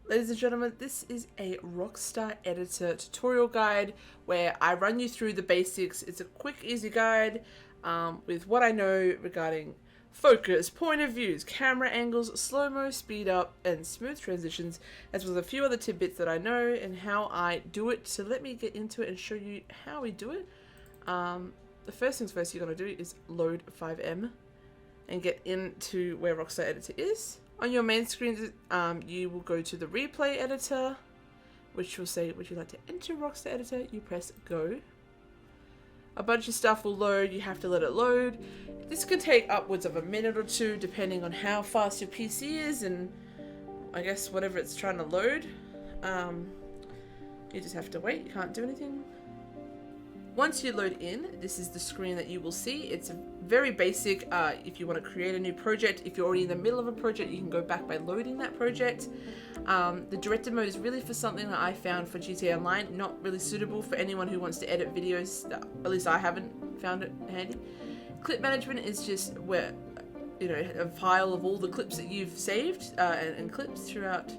Ladies and gentlemen, this is a Rockstar Editor tutorial guide where I run you through the basics. It's a quick, easy guide with what I know regarding focus, point of views, camera angles, slow-mo, speed up, and smooth transitions, as well as a few other tidbits that I know and how I do it. So let me get into it and show you how we do it. The first things first you're going to do is load 5M and get into where Rockstar Editor is. On your main screen, you will go to the replay editor, which will say, would you like to enter Rockstar Editor? You press go. A bunch of stuff will load, you have to let it load. This can take upwards of a minute or two, depending on how fast your PC is and I guess whatever it's trying to load. You just have to wait, you can't do anything. Once you load in, this is the screen that you will see. It's very basic. If you want to create a new project, if you're already in the middle of a project, you can go back by loading that project. The director mode is really for something that I found for GTA Online, not really suitable for anyone who wants to edit videos. At least I haven't found it handy. Clip management is just where, a file of all the clips that you've saved and clips throughout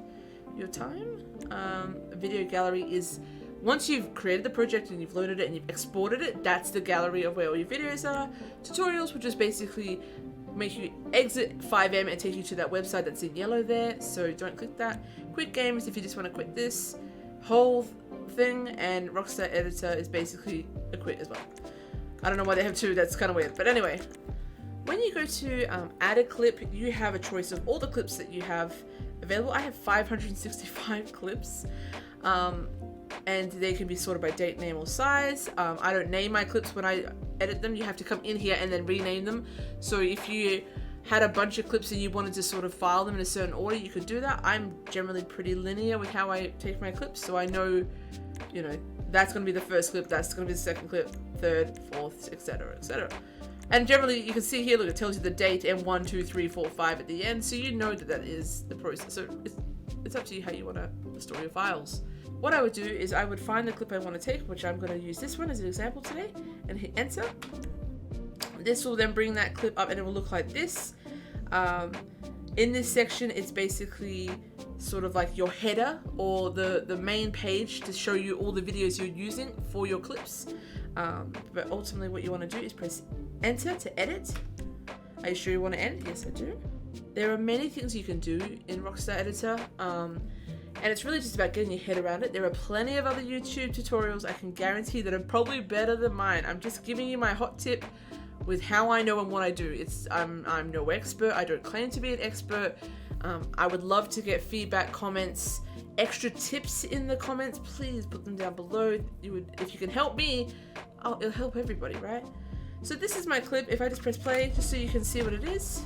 your time. Video gallery is once you've created the project and you've loaded it and you've exported it, that's the gallery of where all your videos are. Tutorials will just basically make you exit 5M and take you to that website that's in yellow there, so don't click that. Quick games if you just want to quit this whole thing, and Rockstar Editor is basically a quit as well. I don't know why they have two, that's kind of weird, but anyway. When you go to add a clip, you have a choice of all the clips that you have available. I have 565 clips. And they can be sorted by date, name, or size. I don't name my clips when I edit them. You have to come in here and then rename them. So if you had a bunch of clips and you wanted to sort of file them in a certain order, you could do that. I'm generally pretty linear with how I take my clips, so I know, that's going to be the first clip, that's going to be the second clip, third, fourth, etc., etc. And generally, you can see here, look, it tells you the date and 1, 2, 3, 4, 5 at the end, so you know that that is the process. So it's up to you how you want to store your files. What I would do is I would find the clip I want to take, which I'm going to use this one as an example today, and hit enter. This will then bring that clip up and it will look like this. In this section, it's basically sort of like your header or the main page to show you all the videos you're using for your clips. But ultimately what you want to do is press enter to edit. Are you sure you want to end? Yes, I do. There are many things you can do in Rockstar Editor. And it's really just about getting your head around it. There are plenty of other YouTube tutorials I can guarantee that are probably better than mine. I'm just giving you my hot tip with how I know and what I do. I'm no expert. I don't claim to be an expert. I would love to get feedback, comments, extra tips in the comments. Please put them down below. If you can help me, it'll help everybody, right? So this is my clip. If I just press play, just so you can see what it is.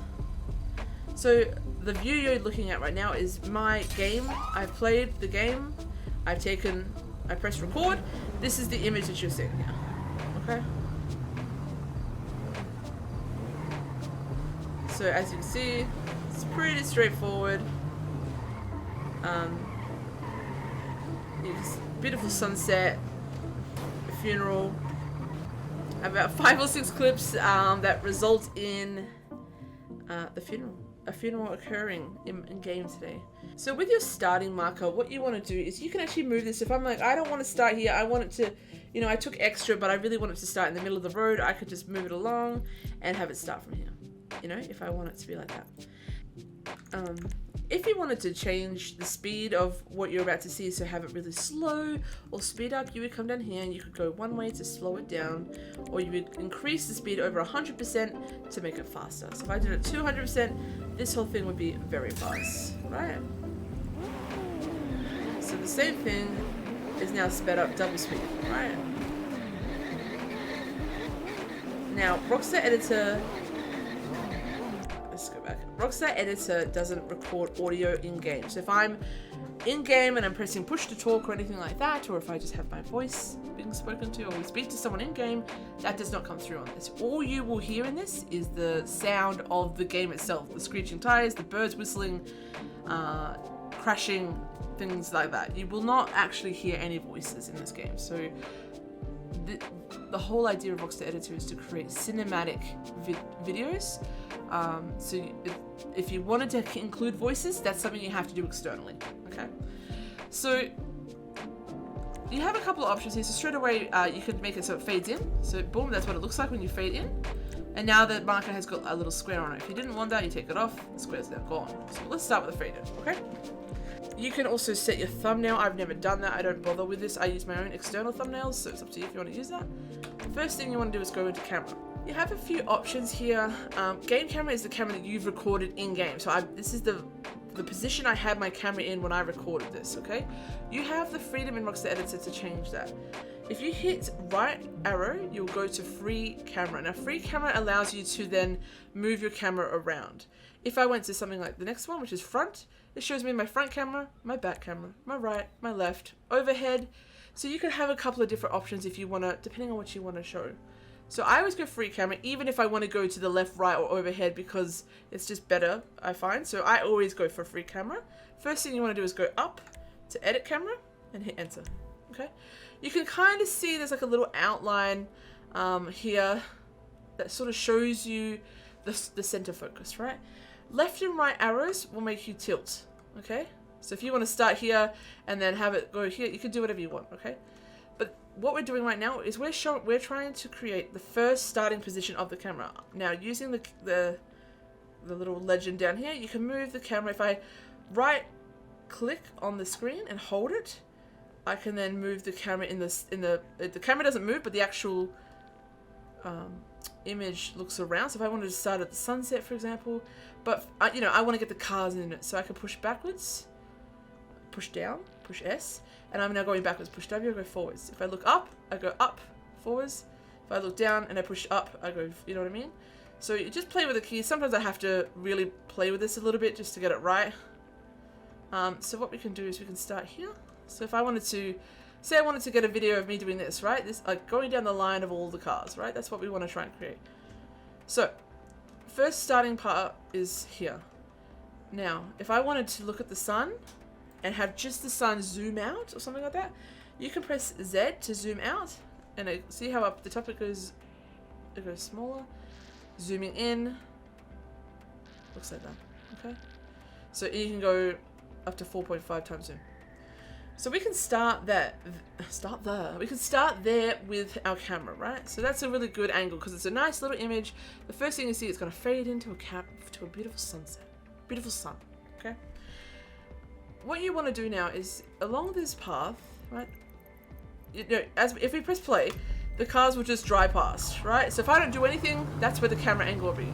So the view you're looking at right now is my game. I've played the game. I pressed record. This is the image that you're seeing here. Okay. So as you can see, it's pretty straightforward. Beautiful sunset, a funeral. About 5 or 6 clips that result in the funeral. A funeral occurring in game today. So with your starting marker, what you want to do is you can actually move this. If I'm like, I don't want to start here, I want it to, I took extra, but I really want it to start in the middle of the road, I could just move it along and have it start from here, if I want it to be like that. If you wanted to change the speed of what you're about to see, so have it really slow or speed up, you would come down here and you could go one way to slow it down, or you would increase the speed over 100% to make it faster. So if I did it 200%, this whole thing would be very fast, right? So the same thing is now sped up double speed, right? Now, Rockstar Editor, let's go back. Rockstar Editor doesn't record audio in-game. So if I'm in-game and I'm pressing push to talk or anything like that, or if I just have my voice being spoken to, or we speak to someone in-game, that does not come through on this. All you will hear in this is the sound of the game itself. The screeching tires, the birds whistling, crashing, things like that. You will not actually hear any voices in this game. So the whole idea of Rockstar Editor is to create cinematic videos. So if you wanted to include voices, that's something you have to do externally. Okay? okay? So you have a couple of options here. So straight away, you could make it so it fades in. So boom, that's what it looks like when you fade in. And now the marker has got a little square on it. If you didn't want that, you take it off, the square's now gone. So let's start with the fade in, okay? You can also set your thumbnail. I've never done that. I don't bother with this. I use my own external thumbnails, so it's up to you if you want to use that. The first thing you want to do is go into camera. You have a few options here. Game camera is the camera that you've recorded in-game. So this is the position I had my camera in when I recorded this, okay? You have the freedom in Rockstar Editor to change that. If you hit right arrow, you'll go to free camera. Now, free camera allows you to then move your camera around. If I went to something like the next one, which is front, it shows me my front camera, my back camera, my right, my left, overhead. So you could have a couple of different options if you want to, depending on what you want to show. So I always go free camera, even if I want to go to the left, right, or overhead, because it's just better, I find. So I always go for free camera. First thing you want to do is go up to edit camera and hit enter, okay? You can kind of see there's like a little outline here that sort of shows you the center focus, right? Left and right arrows will make you tilt, okay? So if you want to start here and then have it go here, you can do whatever you want, okay? But what we're doing right now is we're trying to create the first starting position of the camera. Now, using the little legend down here, you can move the camera. If I right click on the screen and hold it, I can then move the camera the camera doesn't move, but the actual image looks around. So if I wanted to start at the sunset, for example, but you know, I want to get the cars in it, so I can push backwards, push down, push S, and I'm now going backwards, push W, I go forwards. If I look up, I go up, forwards. If I look down and I push up, I go, you know what I mean? So you just play with the keys. Sometimes I have to really play with this a little bit just to get it right. So what we can do is we can start here. So if I wanted to, say I wanted to get a video of me doing this, right? This, like going down the line of all the cars, right? That's what we want to try and create. So, first starting part is here. Now, if I wanted to look at the sun and have just the sun zoom out or something like that, you can press Z to zoom out. And see how up the top it goes smaller. Zooming in, looks like that, okay? So you can go up to 4.5 times zoom. So we can start there. We can start there with our camera, right? So that's a really good angle because it's a nice little image. The first thing you see is going to fade into a beautiful sunset, beautiful sun. Okay. What you want to do now is along this path, right? You know, if we press play, the cars will just drive past, right? So if I don't do anything, that's where the camera angle will be.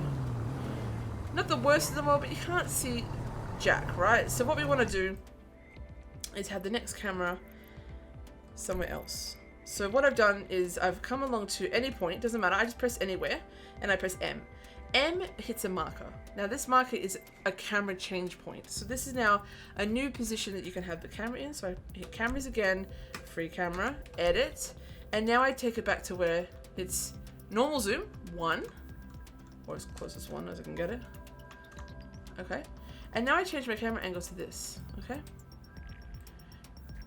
Not the worst of them all, but you can't see jack, right? So what we want to do is have the next camera somewhere else. So what I've done is I've come along to any point, doesn't matter, I just press anywhere and I press M. M hits a marker. Now this marker is a camera change point. So this is now a new position that you can have the camera in. So I hit cameras again, free camera, edit, and now I take it back to where it's normal zoom, 1, or as close as 1 as I can get it. Okay, and now I change my camera angle to this, okay?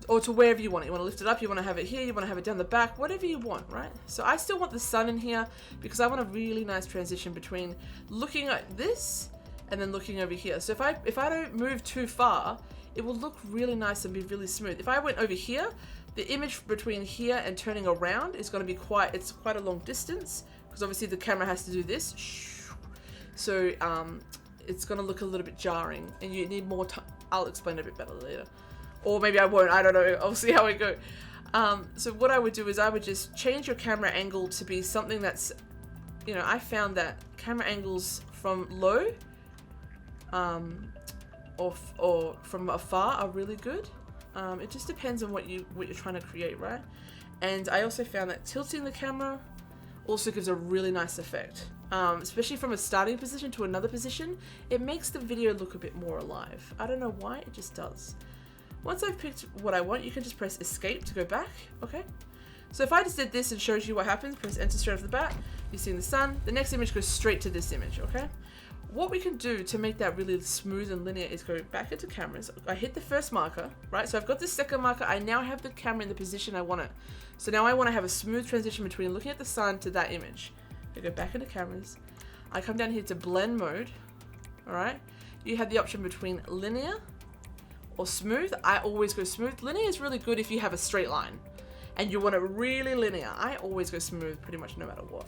Or to wherever you want it. You want to lift it up, you want to have it here, you want to have it down the back, whatever you want, right? So I still want the sun in here because I want a really nice transition between looking at this and then looking over here. So if I don't move too far, it will look really nice and be really smooth. If I went over here, the image between here and turning around is going to be quite a long distance because obviously the camera has to do this. So it's going to look a little bit jarring and you need more time. I'll explain it a bit better later. Or maybe I won't, I don't know, I'll see how it goes. So what I would do is I would just change your camera angle to be something that's, you know, I found that camera angles from low or from afar are really good. It just depends on what you're trying to create, right? And I also found that tilting the camera also gives a really nice effect. Especially from a starting position to another position, it makes the video look a bit more alive. I don't know why, it just does. Once I've picked what I want, you can just press escape to go back, okay? So if I just did this and shows you what happens, press enter straight off the bat, you're seeing the sun, the next image goes straight to this image, okay? What we can do to make that really smooth and linear is go back into cameras. I hit the first marker, right? So I've got the second marker, I now have the camera in the position I want it. So now I want to have a smooth transition between looking at the sun to that image. I go back into cameras, I come down here to blend mode, all right? You have the option between linear or smooth. I always go smooth. Linear is really good if you have a straight line and you want it really linear. I always go smooth pretty much no matter what.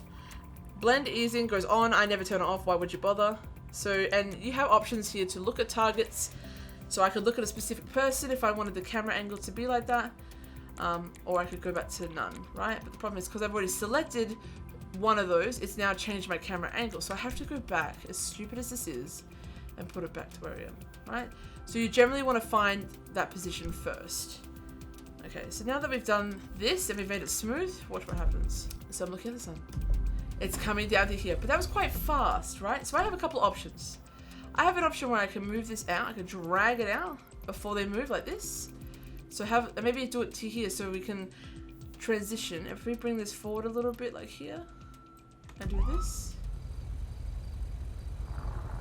Blend easing goes on. I never turn it off. Why would you bother? So, and you have options here to look at targets. So I could look at a specific person if I wanted the camera angle to be like that. Or I could go back to none, right? But the problem is because I've already selected one of those, it's now changed my camera angle. So I have to go back, as stupid as this is, and put it back to where I am, right? So you generally want to find that position first. Okay, so now that we've done this and we've made it smooth, watch what happens. So I'm looking at the sun. It's coming down to here, but that was quite fast, right? So I have a couple options. I have an option where I can move this out. I can drag it out before they move like this. So maybe do it to here so we can transition. If we bring this forward a little bit like here and do this.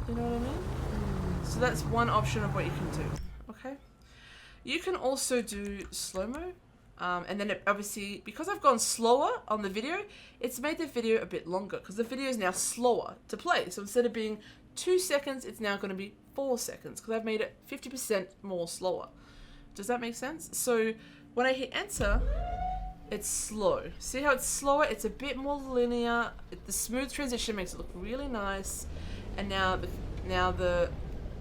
You know what I mean? So that's one option of what you can do, okay? You can also do slow-mo. And then obviously, because I've gone slower on the video, it's made the video a bit longer because the video is now slower to play. So instead of being 2 seconds, it's now going to be 4 seconds because I've made it 50% more slower. Does that make sense? So when I hit enter, it's slow. See how it's slower? It's a bit more linear. The smooth transition makes it look really nice. And now the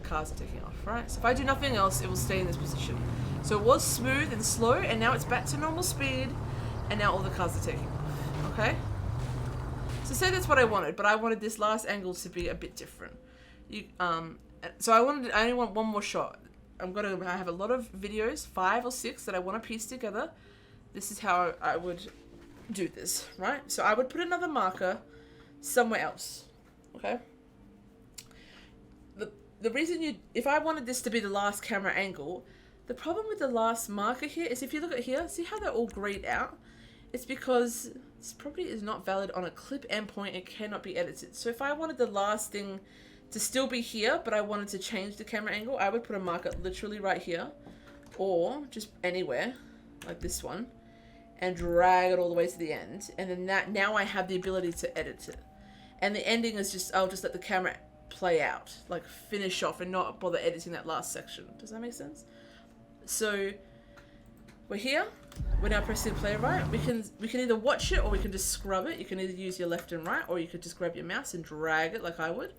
cars are taking off, right? So if I do nothing else, it will stay in this position. So it was smooth and slow, and now it's back to normal speed, and now all the cars are taking off, okay? So say that's what I wanted, but I wanted this last angle to be a bit different. So I only want one more shot. I have a lot of videos, 5 or 6, that I want to piece together. This is how I would do this, right? So I would put another marker somewhere else, okay? The reason if I wanted this to be the last camera angle, the problem with the last marker here is if you look at here, see how they're all grayed out? It's because this property is not valid on a clip endpoint. It cannot be edited. So if I wanted the last thing to still be here, but I wanted to change the camera angle, I would put a marker literally right here or just anywhere like this one and drag it all the way to the end. And then now I have the ability to edit it. And the ending is I'll just let the camera play out, like finish off and not bother editing that last section. Does that make sense? So we're here. We're now pressing play right. We can either watch it or we can just scrub it. You can either use your left and right, or you could just grab your mouse and drag it like I would.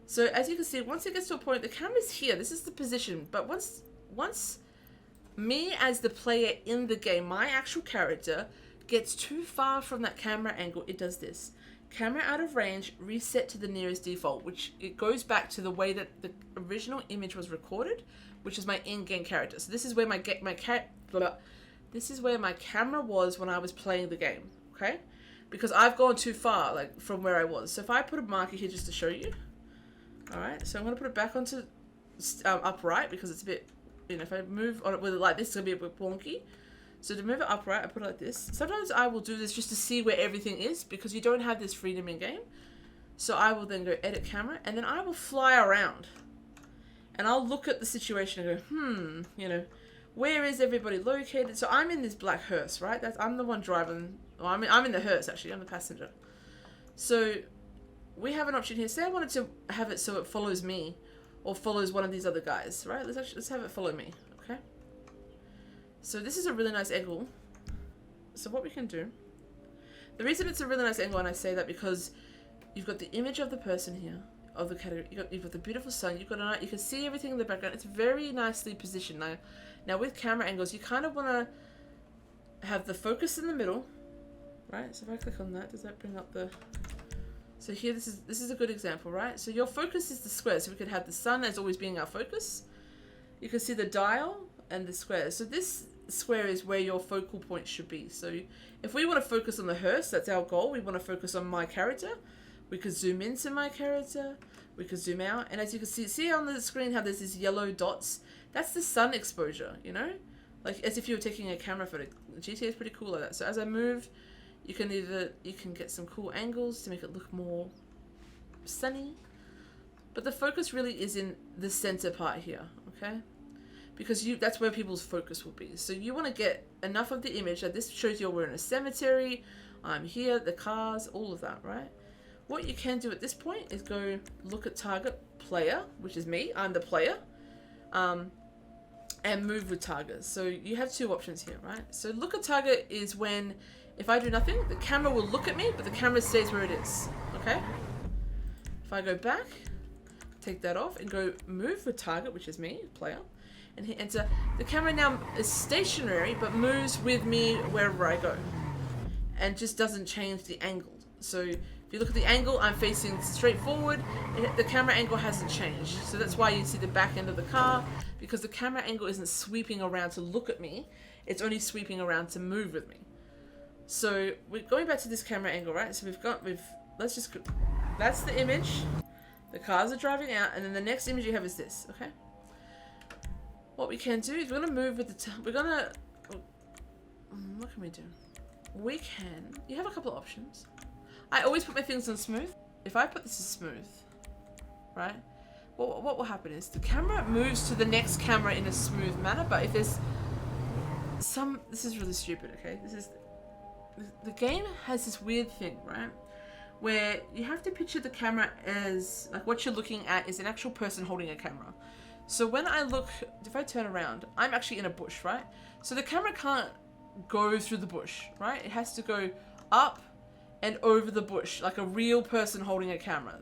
So as you can see, once it gets to a point, the camera's here. This is the position. But once me as the player in the game, my actual character, gets too far from that camera angle, it does this. Camera out of range, reset to the nearest default, which it goes back to the way that the original image was recorded, which is my in-game character. So this is where this is where my camera was when I was playing the game, okay? Because I've gone too far, like, from where I was. So if I put a marker here just to show you, all right? So I'm gonna put it back onto upright because it's a bit, if I move on it with it like this, it's gonna be a bit wonky. So to move it upright, I put it like this. Sometimes I will do this just to see where everything is because you don't have this freedom in game. So I will then go edit camera and then I will fly around. And I'll look at the situation and go, where is everybody located? So I'm in this black hearse, right? I'm the one driving. Well, I'm in the hearse actually. I'm the passenger. So we have an option here. Say I wanted to have it so it follows me or follows one of these other guys, right? Let's have it follow me, okay? So this is a really nice angle. So what we can do, the reason it's a really nice angle, and I say that because you've got the image of the person here, of the category, you've got the beautiful sun, you can see everything in the background. It's very nicely positioned. Now with camera angles, you kind of want to have the focus in the middle, right? So if I click on that, does that bring up the... So here, this is a good example, right? So your focus is the square. So we could have the sun as always being our focus. You can see the dial and the square. So this square is where your focal point should be. So if we want to focus on the hearse, that's our goal. We want to focus on my character. We could zoom into my character. We could zoom out. And as you can see on the screen how there's these yellow dots. That's the sun exposure, Like as if you were taking a camera photo. GTA is pretty cool like that. So as I move, you can get some cool angles to make it look more sunny. But the focus really is in the center part here, okay? Because that's where people's focus will be. So you want to get enough of the image that this shows you we're in a cemetery, I'm here, the cars, all of that, right? What you can do at this point is go look at target player, which is me, I'm the player. and move with target. So you have two options here, right? So look at target is when, if I do nothing, the camera will look at me, but the camera stays where it is, okay? If I go back, take that off, and go move with target, which is me, player, and hit enter, the camera now is stationary, but moves with me wherever I go, and just doesn't change the angle. So if you look at the angle, I'm facing straight forward, and the camera angle hasn't changed. So that's why you see the back end of the car, because the camera angle isn't sweeping around to look at me, it's only sweeping around to move with me. So we're going back to this camera angle, right? So let's just, that's the image, the cars are driving out, and then the next image you have is this, okay? What we can do is we're gonna move with the, what can we do? We can, you have a couple of options. I always put my things on smooth. If I put this as smooth, right? What will happen is the camera moves to the next camera in a smooth manner, but if there's this is really stupid, okay? The game has this weird thing, right? Where you have to picture the camera as, like, what you're looking at is an actual person holding a camera. So when I look, if I turn around, I'm actually in a bush, right? So the camera can't go through the bush, right? It has to go up and over the bush, like a real person holding a camera.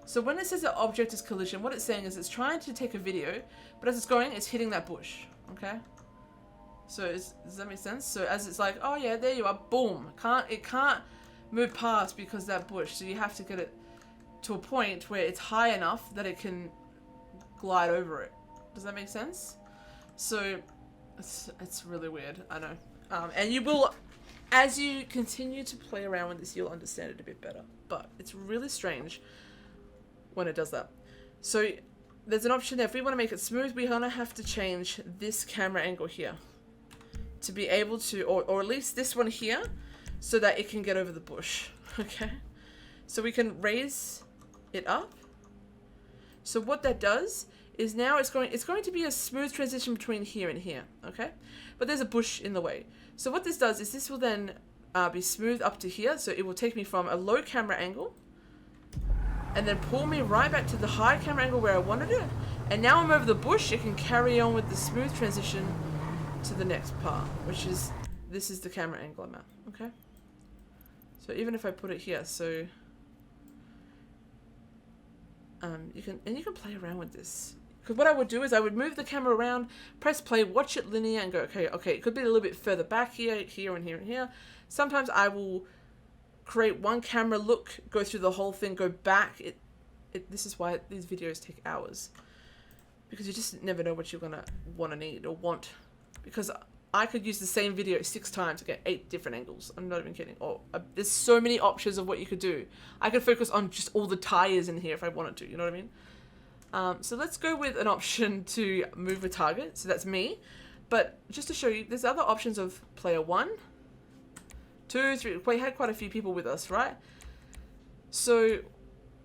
So when it says that object is collision, what it's saying is it's trying to take a video, but as it's going, it's hitting that bush, okay? So does that make sense? So as it's like, oh yeah, there you are, boom. It can't move past because that bush. So you have to get it to a point where it's high enough that it can glide over it. Does that make sense? So it's really weird, I know. And you will, as you continue to play around with this, you'll understand it a bit better. But it's really strange when it does that. So there's an option there. If we want to make it smooth, we're gonna have to change this camera angle here to be able to, or at least this one here, so that it can get over the bush, okay? So we can raise it up. So what that does is now it's going to be a smooth transition between here and here, okay? But there's a bush in the way. So what this does is this will then be smooth up to here, so it will take me from a low camera angle and then pull me right back to the high camera angle where I wanted it. And now I'm over the bush, it can carry on with the smooth transition to the next part, which is, this is the camera angle I'm at, okay? So even if I put it here, so you can play around with this. Because what I would do is I would move the camera around, press play, watch it linear, and go, okay, it could be a little bit further back here, here, and here, and here. Sometimes I will create one camera look, go through the whole thing, go back. This is why these videos take hours. Because you just never know what you're going to want to need or want. Because I could use the same video 6 times to get 8 different angles. I'm not even kidding. Or there's so many options of what you could do. I could focus on just all the tires in here if I wanted to, you know what I mean? So let's go with an option to move with target. So that's me. But just to show you, there's other options of player 1, 2, 3. We had quite a few people with us, right? So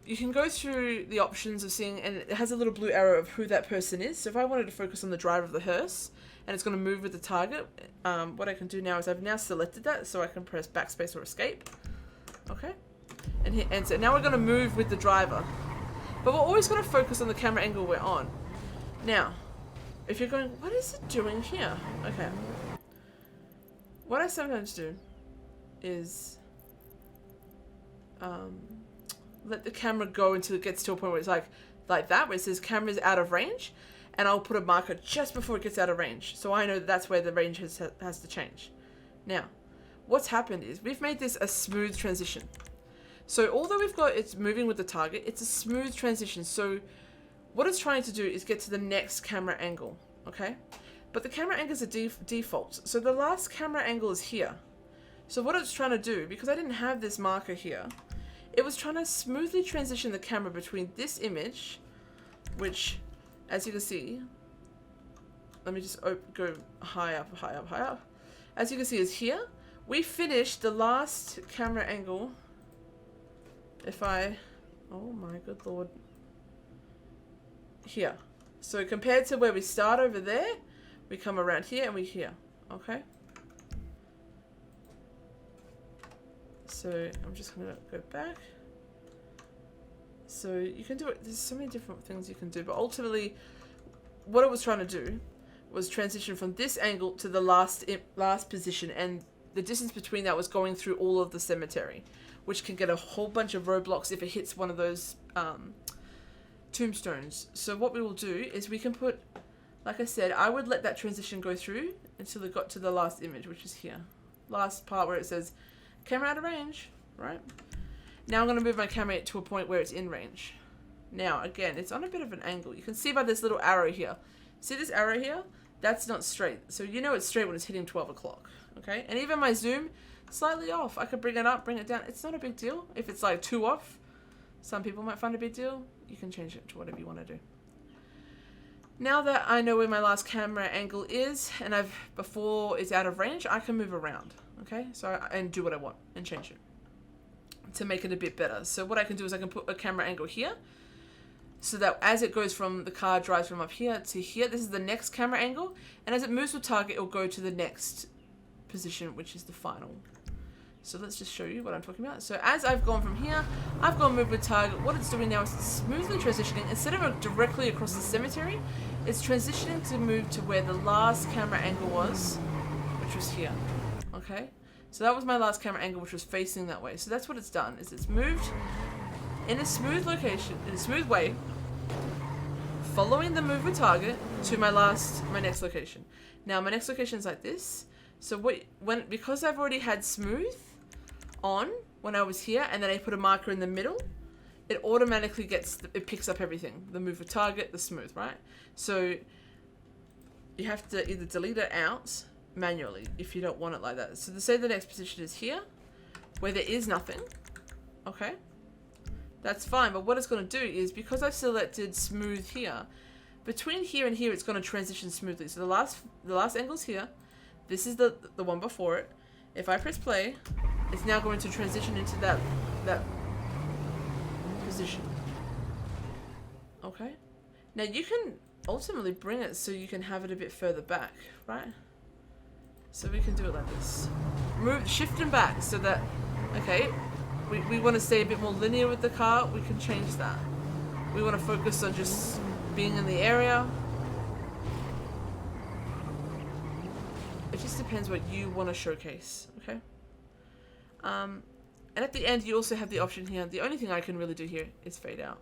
you can go through the options of seeing, and it has a little blue arrow of who that person is. So if I wanted to focus on the driver of the hearse, and it's going to move with the target, what I can do now is I've now selected that, so I can press backspace or escape. Okay? And hit enter. Now we're going to move with the driver. But we're always going to focus on the camera angle we're on. Now, if you're going, what is it doing here? Okay. What I sometimes do is let the camera go until it gets to a point where it's like that, where it says camera's out of range, and I'll put a marker just before it gets out of range. So I know that's where the range has to change. Now, what's happened is we've made this a smooth transition. So although we've got it's moving with the target, it's a smooth transition. So what it's trying to do is get to the next camera angle, okay? But the camera angle is a default. So the last camera angle is here. So what it's trying to do, because I didn't have this marker here, it was trying to smoothly transition the camera between this image, which, as you can see, let me just go high up, high up, high up. As you can see is here. We finished the last camera angle. If I, oh my good lord, here. So compared to where we start over there, we come around here and we here, okay? So I'm just gonna go back. So you can do it, there's so many different things you can do, but ultimately what it was trying to do was transition from this angle to the last position, and the distance between that was going through all of the cemetery, which can get a whole bunch of roadblocks if it hits one of those tombstones. So what we will do is we can put, like I said, I would let that transition go through until it got to the last image, which is here. Last part where it says camera out of range, right? Now I'm going to move my camera to a point where it's in range. Now, again, it's on a bit of an angle. You can see by this little arrow here. See this arrow here? That's not straight. So you know it's straight when it's hitting 12 o'clock, okay? And even my zoom, slightly off. I could bring it up, bring it down. It's not a big deal. If it's like 2 off, some people might find it a big deal. You can change it to whatever you want to do. Now that I know where my last camera angle is, and before it's out of range, I can move around, okay? And do what I want and change it to make it a bit better. So what I can do is I can put a camera angle here, so that as it goes from the car drives from up here to here, this is the next camera angle, and as it moves with target, it will go to the next position, which is the final. So let's just show you what I'm talking about. So as I've gone from here, I've gone move with target. What it's doing now is smoothly transitioning. Instead of directly across the cemetery, it's transitioning to move to where the last camera angle was, which was here. Okay? So that was my last camera angle, which was facing that way. So that's what it's done, is it's moved in a smooth location, in a smooth way, following the move with target to my next location. Now my next location is like this. So because I've already had smooth on when I was here, and then I put a marker in the middle, it automatically it picks up everything. The move with target, the smooth, right? So you have to either delete it out manually if you don't want it like that. So say the next position is here, where there is nothing, okay? That's fine, but what it's going to do is, because I've selected smooth here, between here and here, it's going to transition smoothly. So the last angle's here. This is the one before it. If I press play, it's now going to transition into that position. Okay? Now you can ultimately bring it so you can have it a bit further back, right? So we can do it like this. Shift them back so that, okay, we want to stay a bit more linear with the car, we can change that. We want to focus on just being in the area. It just depends what you want to showcase, okay? And at the end, you also have the option here. The only thing I can really do here is fade out.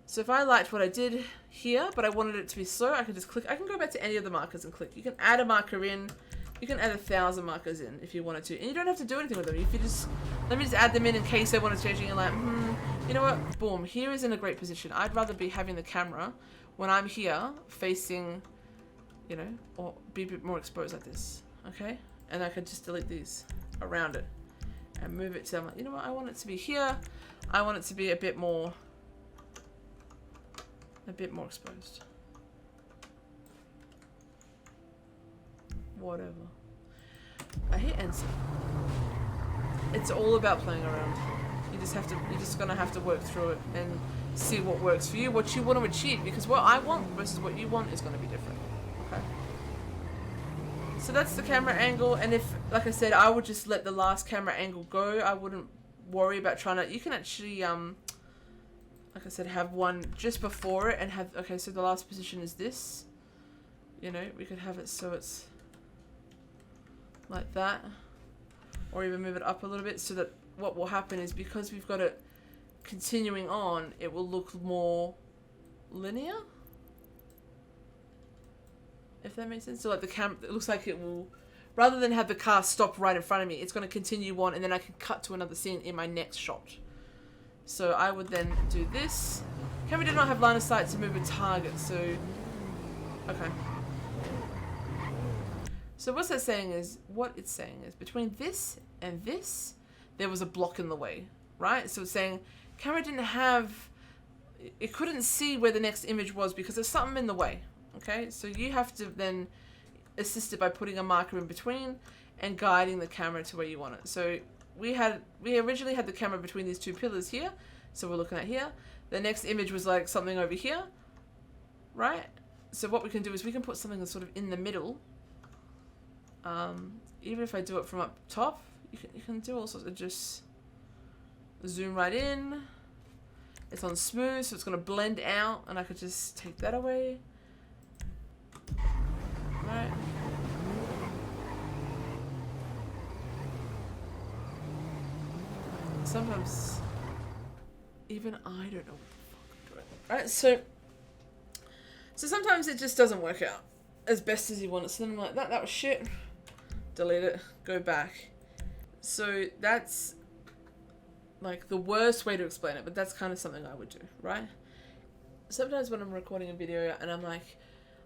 So if I liked what I did here, but I wanted it to be slow, I can just click. I can go back to any of the markers and click. You can add a marker in. You can add 1,000 markers in if you wanted to. And you don't have to do anything with them. If you just, let me just add them in case I want to change it. You're like, you know what? Boom, here is in a great position. I'd rather be having the camera when I'm here facing, you know, or be a bit more exposed like this, okay? And I could just delete these around it and move it to, you know what, I want it to be here. I want it to be a bit more exposed. Whatever. I hit enter. It's all about playing around. You're just gonna have to work through it and see what works for you, what you want to achieve, because what I want versus what you want is gonna be different. Okay. So that's the camera angle, and if, like I said, I would just let the last camera angle go. I wouldn't worry about trying to, you can actually, like I said, have one just before it and have, okay, so the last position is this. You know, we could have it so it's like that, or even move it up a little bit, so that what will happen is, because we've got it continuing on, it will look more linear, if that makes sense. So like the camera, it looks like it will, rather than have the car stop right in front of me, it's going to continue on, and then I can cut to another scene in my next shot. So I would then do this. Camera did not have line of sight to move a target, so okay. So what it's saying is between this and this, there was a block in the way, right? So it's saying camera didn't have, it couldn't see where the next image was because there's something in the way, okay? So you have to then assist it by putting a marker in between and guiding the camera to where you want it. So we originally had the camera between these two pillars here, so we're looking at here. The next image was like something over here, right? So what we can do is we can put something that's sort of in the middle. Even if I do it from up top, you can do all sorts of, just zoom right in. It's on smooth, so it's going to blend out, and I could just take that away. sometimes even I don't know what the fuck I'm doing. Right, so sometimes it just doesn't work out as best as you want it. So then I'm like, that was shit. Delete it, go back. So that's like the worst way to explain it, but that's kind of something I would do, right? Sometimes when I'm recording a video and I'm like,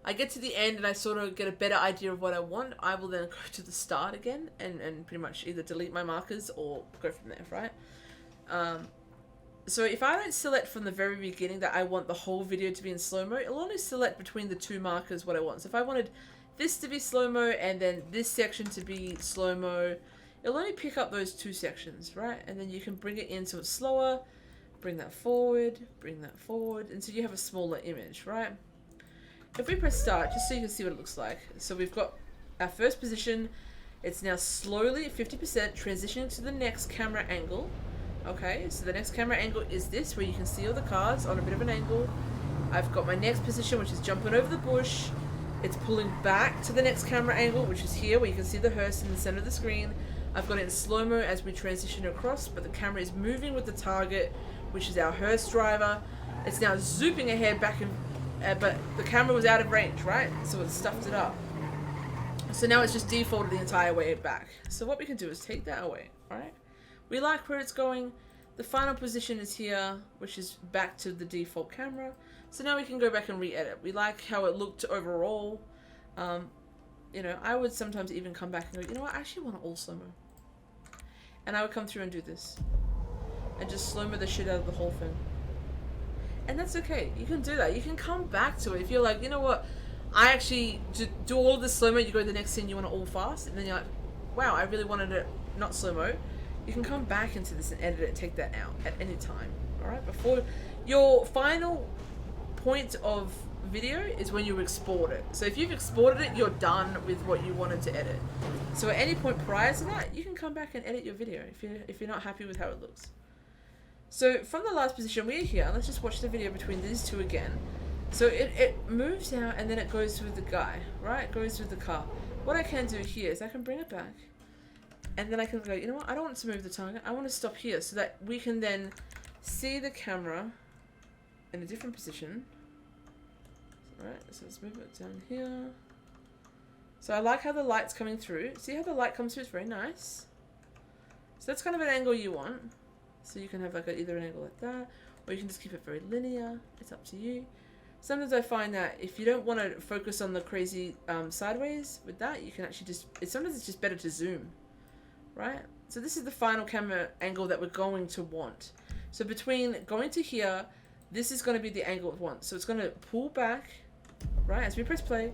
I get to the end and I sort of get a better idea of what I want, I will then go to the start again and pretty much either delete my markers or go from there, right? So if I don't select from the very beginning that I want the whole video to be in slow-mo, it'll only select between the two markers what I want. So if I wanted this to be slow-mo and then this section to be slow-mo, it'll only pick up those two sections, right? And then you can bring it in so it's slower, bring that forward, and so you have a smaller image, right? If we press start, just so you can see what it looks like. So we've got our first position. It's now slowly at 50% transitioning to the next camera angle. Okay, so the next camera angle is this, where you can see all the cars on a bit of an angle. I've got my next position, which is jumping over the bush. It's pulling back to the next camera angle, which is here, where you can see the hearse in the center of the screen. I've got it in slow-mo as we transition across, but the camera is moving with the target, which is our hearse driver. It's now zooming ahead back in, but the camera was out of range, right? So it stuffed it up. So now it's just defaulted the entire way back. So what we can do is take that away, alright? We like where it's going. The final position is here, which is back to the default camera. So now we can go back and re-edit. We like how it looked overall. You know, I would sometimes even come back and go, you know what, I actually want it all slow-mo. And I would come through and do this. And just slow-mo the shit out of the whole thing. And that's okay. You can do that. You can come back to it. If you're like, you know what, I actually do all of this slow-mo, you go to the next scene, you want it all fast. And then you're like, wow, I really wanted it not slow-mo. You can come back into this and edit it and take that out at any time. Alright? Before your final point of video is when you export it. So if you've exported it, you're done with what you wanted to edit. So at any point prior to that, you can come back and edit your video if you're not happy with how it looks. So from the last position, we're here. Let's just watch the video between these two again. So it moves out and then it goes with the guy, right? It goes with the car. What I can do here is I can bring it back. And then I can go, you know what, I don't want to move the target. I want to stop here so that we can then see the camera in a different position. Right, so let's move it down here. So I like how the light's coming through. See how the light comes through? It's very nice. So that's kind of an angle you want. So you can have like either an angle like that, or you can just keep it very linear. It's up to you. Sometimes I find that if you don't want to focus on the crazy sideways with that, you can actually just, sometimes it's just better to zoom. Right? So this is the final camera angle that we're going to want. So between going to here, this is going to be the angle it wants. So it's going to pull back, right, as we press play,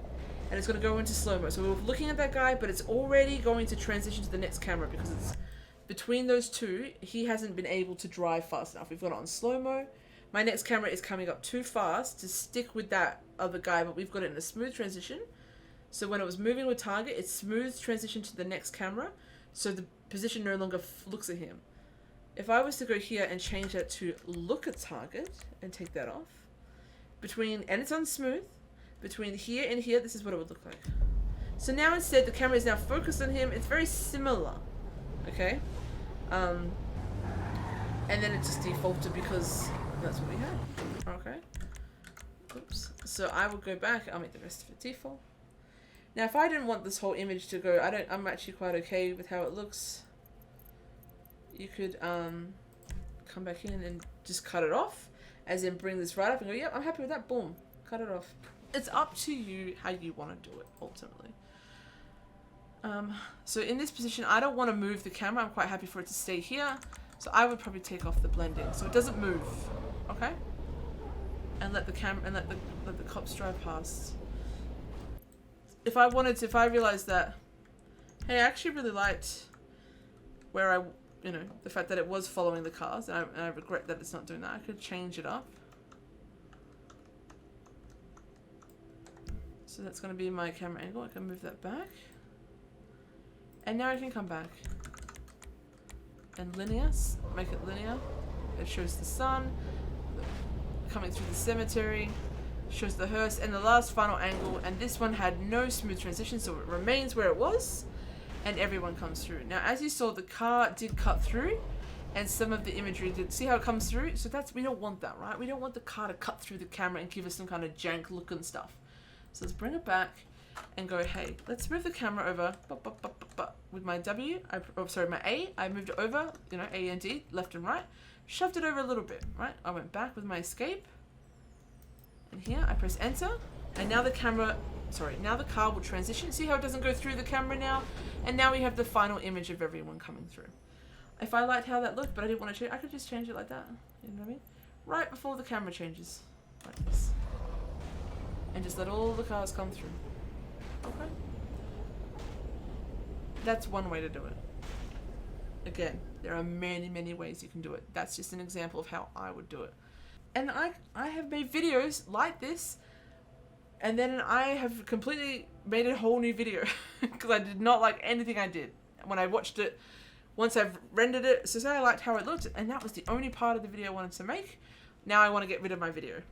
and it's going to go into slow-mo. So we're looking at that guy, but it's already going to transition to the next camera because it's between those two, he hasn't been able to drive fast enough. We've got it on slow-mo. My next camera is coming up too fast to stick with that other guy, but we've got it in a smooth transition. So when it was moving with target, it's smooth transition to the next camera. So the position no longer looks at him. If I was to go here and change that to look at target and take that off, and it's on smooth, between here and here, this is what it would look like. So now instead, the camera is now focused on him. It's very similar, okay? And then it just defaulted because that's what we had, okay? Oops. So I will go back, I'll make the rest of it default. Now, if I didn't want this whole image to go, I'm actually quite okay with how it looks. You could come back in and just cut it off, as in bring this right up and go, yep, I'm happy with that, boom, cut it off. It's up to you how you want to do it, ultimately. So in this position, I don't want to move the camera. I'm quite happy for it to stay here. So I would probably take off the blending so it doesn't move, okay? And let the camera, and let the cops drive past. If I realized that, hey, I actually really liked where the fact that it was following the cars, and I regret that it's not doing that, I could change it up. So that's going to be my camera angle. I can move that back. And now I can come back. And linear, make it linear. It shows the sun coming through the cemetery. Shows the hearse and the last final angle, and this one had no smooth transition, so it remains where it was and everyone comes through. Now as you saw, the car did cut through and some of the imagery to see how it comes through. So we don't want that, right? We don't want the car to cut through the camera and give us some kind of jank look and stuff. So let's bring it back and go, hey, let's move the camera over with my my A. I moved it over, you know, A and D, left and right, shoved it over a little bit, right? I went back with my escape, and here I press enter, and now the car will transition. See how it doesn't go through the camera now? And now we have the final image of everyone coming through. If I liked how that looked, but I didn't want to change, I could just change it like that. You know what I mean? Right before the camera changes, like this. And just let all the cars come through. Okay. That's one way to do it. Again, there are many, many ways you can do it. That's just an example of how I would do it. And I have made videos like this, and then I have completely made a whole new video because I did not like anything I did. When I watched it, once I've rendered it, so say I liked how it looked, and that was the only part of the video I wanted to make. Now I want to get rid of my video,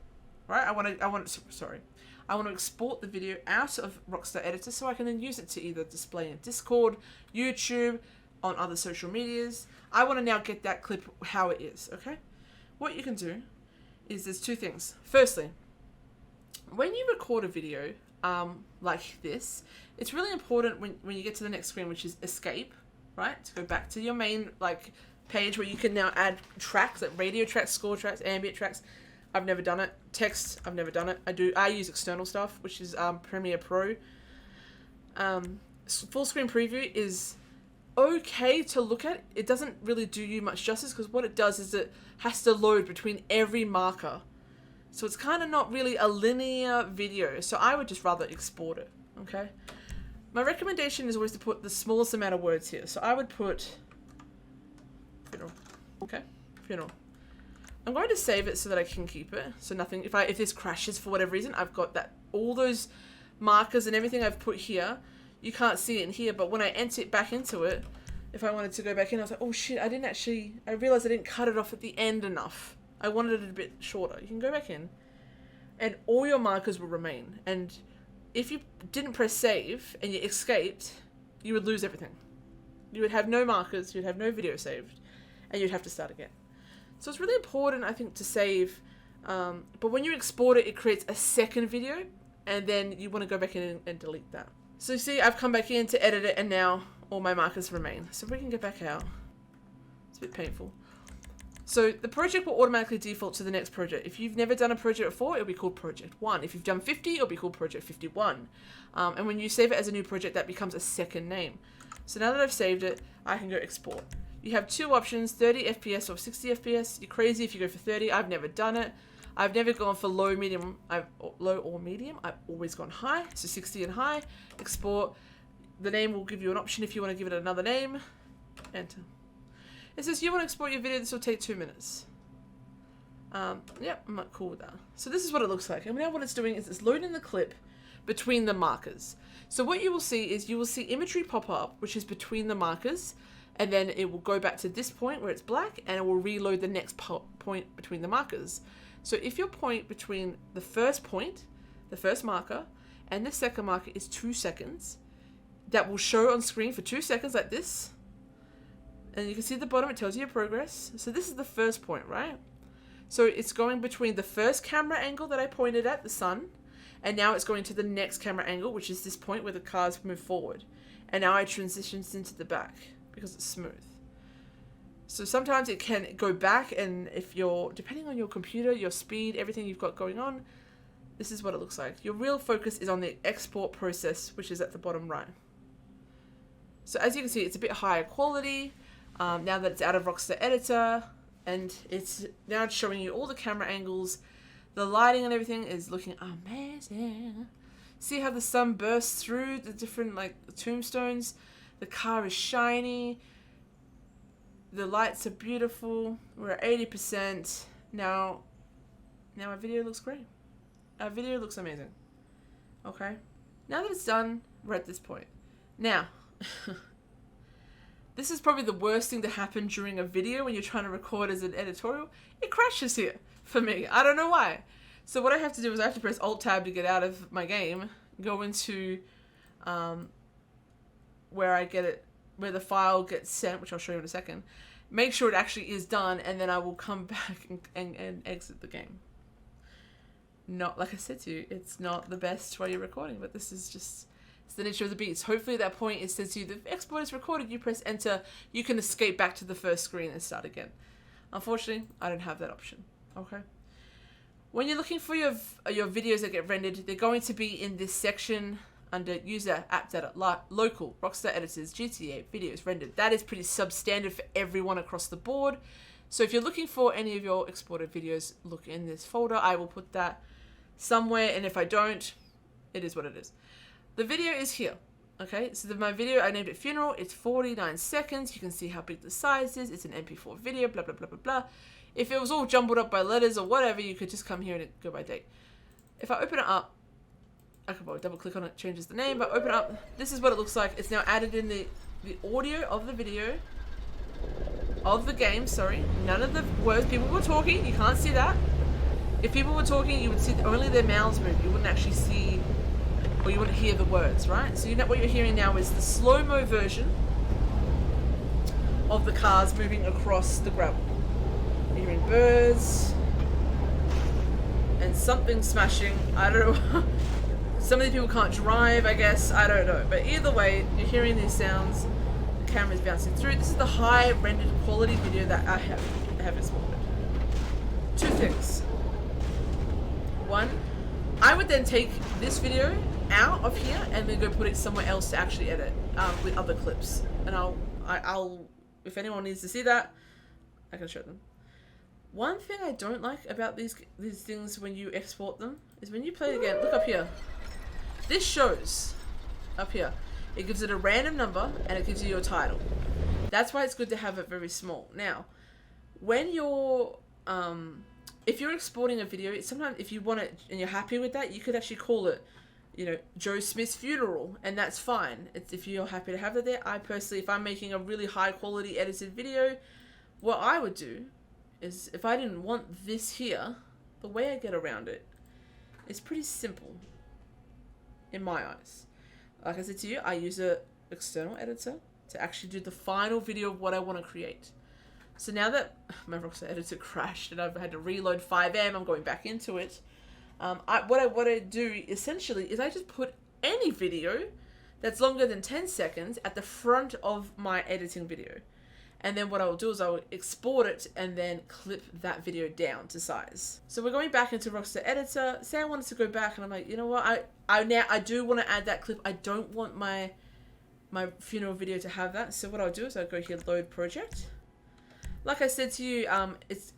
right? I want to export the video out of Rockstar Editor so I can then use it to either display in Discord, YouTube, on other social medias. I want to now get that clip how it is, okay? What you can do is there's two things. Firstly, when you record a video like this, it's really important when you get to the next screen, which is escape, right? To go back to your main page where you can now add tracks, like radio tracks, score tracks, ambient tracks. I've never done it. Text, I've never done it. I use external stuff, which is Premiere Pro. Full screen preview is okay to look at. It doesn't really do you much justice because what it does is it has to load between every marker. So it's kind of not really a linear video. So I would just rather export it, okay? My recommendation is always to put the smallest amount of words here. So I would put funeral, okay? Funeral. I'm going to save it so that I can keep it. So nothing, if this crashes for whatever reason, I've got that, all those markers and everything I've put here, you can't see it in here, but when I enter it back into it, if I wanted to go back in, I was like, oh shit, I realized I didn't cut it off at the end enough. I wanted it a bit shorter. You can go back in and all your markers will remain. And if you didn't press save and you escaped, you would lose everything. You would have no markers, you'd have no video saved, and you'd have to start again. So it's really important, I think, to save, but when you export it, it creates a second video, and then you want to go back in and delete that. So you see, I've come back in to edit it, and now all my markers remain. So if we can get back out, it's a bit painful. So the project will automatically default to the next project. If you've never done a project before, it'll be called Project 1. If you've done 50, it'll be called Project 51. And when you save it as a new project, that becomes a second name. So now that I've saved it, I can go export. You have two options, 30 FPS or 60 FPS. You're crazy if you go for 30. I've never done it. I've never gone for low or medium. I've always gone high. So 60 and high. Export. The name will give you an option if you want to give it another name. Enter. It says you want to export your video. This will take 2 minutes. Yep, I'm not cool with that. So this is what it looks like. And now what it's doing is it's loading the clip between the markers. So what you will see is you will see imagery pop up, which is between the markers. And then it will go back to this point where it's black, and it will reload the next point between the markers. So if your point between the first marker, and the second marker is 2 seconds, that will show on screen for 2 seconds like this. And you can see at the bottom, it tells you your progress. So this is the first point, right? So it's going between the first camera angle that I pointed at, the sun, and now it's going to the next camera angle, which is this point where the cars move forward. And now it transitions into the back, because it's smooth. So sometimes it can go back, and if you're, depending on your computer, your speed, everything you've got going on, this is what it looks like. Your real focus is on the export process, which is at the bottom right. So as you can see, it's a bit higher quality now that it's out of Rockstar Editor, and it's now showing you all the camera angles. The lighting and everything is looking amazing. See how the sun bursts through the different tombstones? The car is shiny. The lights are beautiful. We're at 80%. Now our video looks great. Our video looks amazing. Okay? Now that it's done, we're at this point. Now, this is probably the worst thing to happen during a video when you're trying to record as an editorial. It crashes here for me. I don't know why. So what I have to do is I have to press Alt-Tab to get out of my game, go into where I get it, where the file gets sent, which I'll show you in a second. make sure it actually is done, and then I will come back and exit the game. Not, like I said to you, it's not the best while you're recording, but this is just, it's the nature of the beast. Hopefully at that point it says to you, the export is recorded, you press enter, you can escape back to the first screen and start again. Unfortunately, I don't have that option. Okay. When you're looking for your videos that get rendered, they're going to be in this section under user, app data, local, Rockstar Editors, GTA, videos rendered. That is pretty substandard for everyone across the board. So if you're looking for any of your exported videos, look in this folder. I will put that somewhere, and if I don't, it is what it is. The video is here. Okay, so my video, I named it Funeral. It's 49 seconds. You can see how big the size is. It's an MP4 video, blah, blah, blah, blah, blah. If it was all jumbled up by letters or whatever, you could just come here and go by date. If I open it up, I could probably double click on it, changes the name, but open it up, this is what it looks like. It's now added in the audio of the video, of the game, sorry. None of the words, people were talking, you can't see that. If people were talking, you would see only their mouths move. You wouldn't actually see, or you wouldn't hear the words, right? So what you're hearing now is the slow-mo version of the cars moving across the gravel. You're hearing birds and something smashing. I don't know. Some of these people can't drive, I guess. I don't know. But either way, you're hearing these sounds. The camera's bouncing through. This is the high rendered quality video that I have exported. Two things. One, I would then take this video out of here and then go put it somewhere else to actually edit with other clips. And I'll if anyone needs to see that, I can show them. One thing I don't like about these things when you export them is when you play it again. Look up here. This shows up here. It gives it a random number and it gives you your title. That's why it's good to have it very small. Now, when you're if you're exporting a video, sometimes if you want it and you're happy with that, you could actually call it, you know, Joe Smith's funeral, and that's fine. It's if you're happy to have that there. I personally, if I'm making a really high quality edited video, what I would do is, if I didn't want this here, the way I get around it is pretty simple in my eyes. Like I said to you, I use an external editor to actually do the final video of what I want to create. So now that my Rockstar Editor crashed and I've had to reload 5M, I'm going back into it. What I do essentially is I just put any video that's longer than 10 seconds at the front of my editing video. And then what I will do is I will export it and then clip that video down to size. So we're going back into Rockstar Editor. Say I wanted to go back and I'm like, you know what? I do want to add that clip. I don't want my funeral video to have that. So what I'll do is I'll go here, load project. Like I said to you,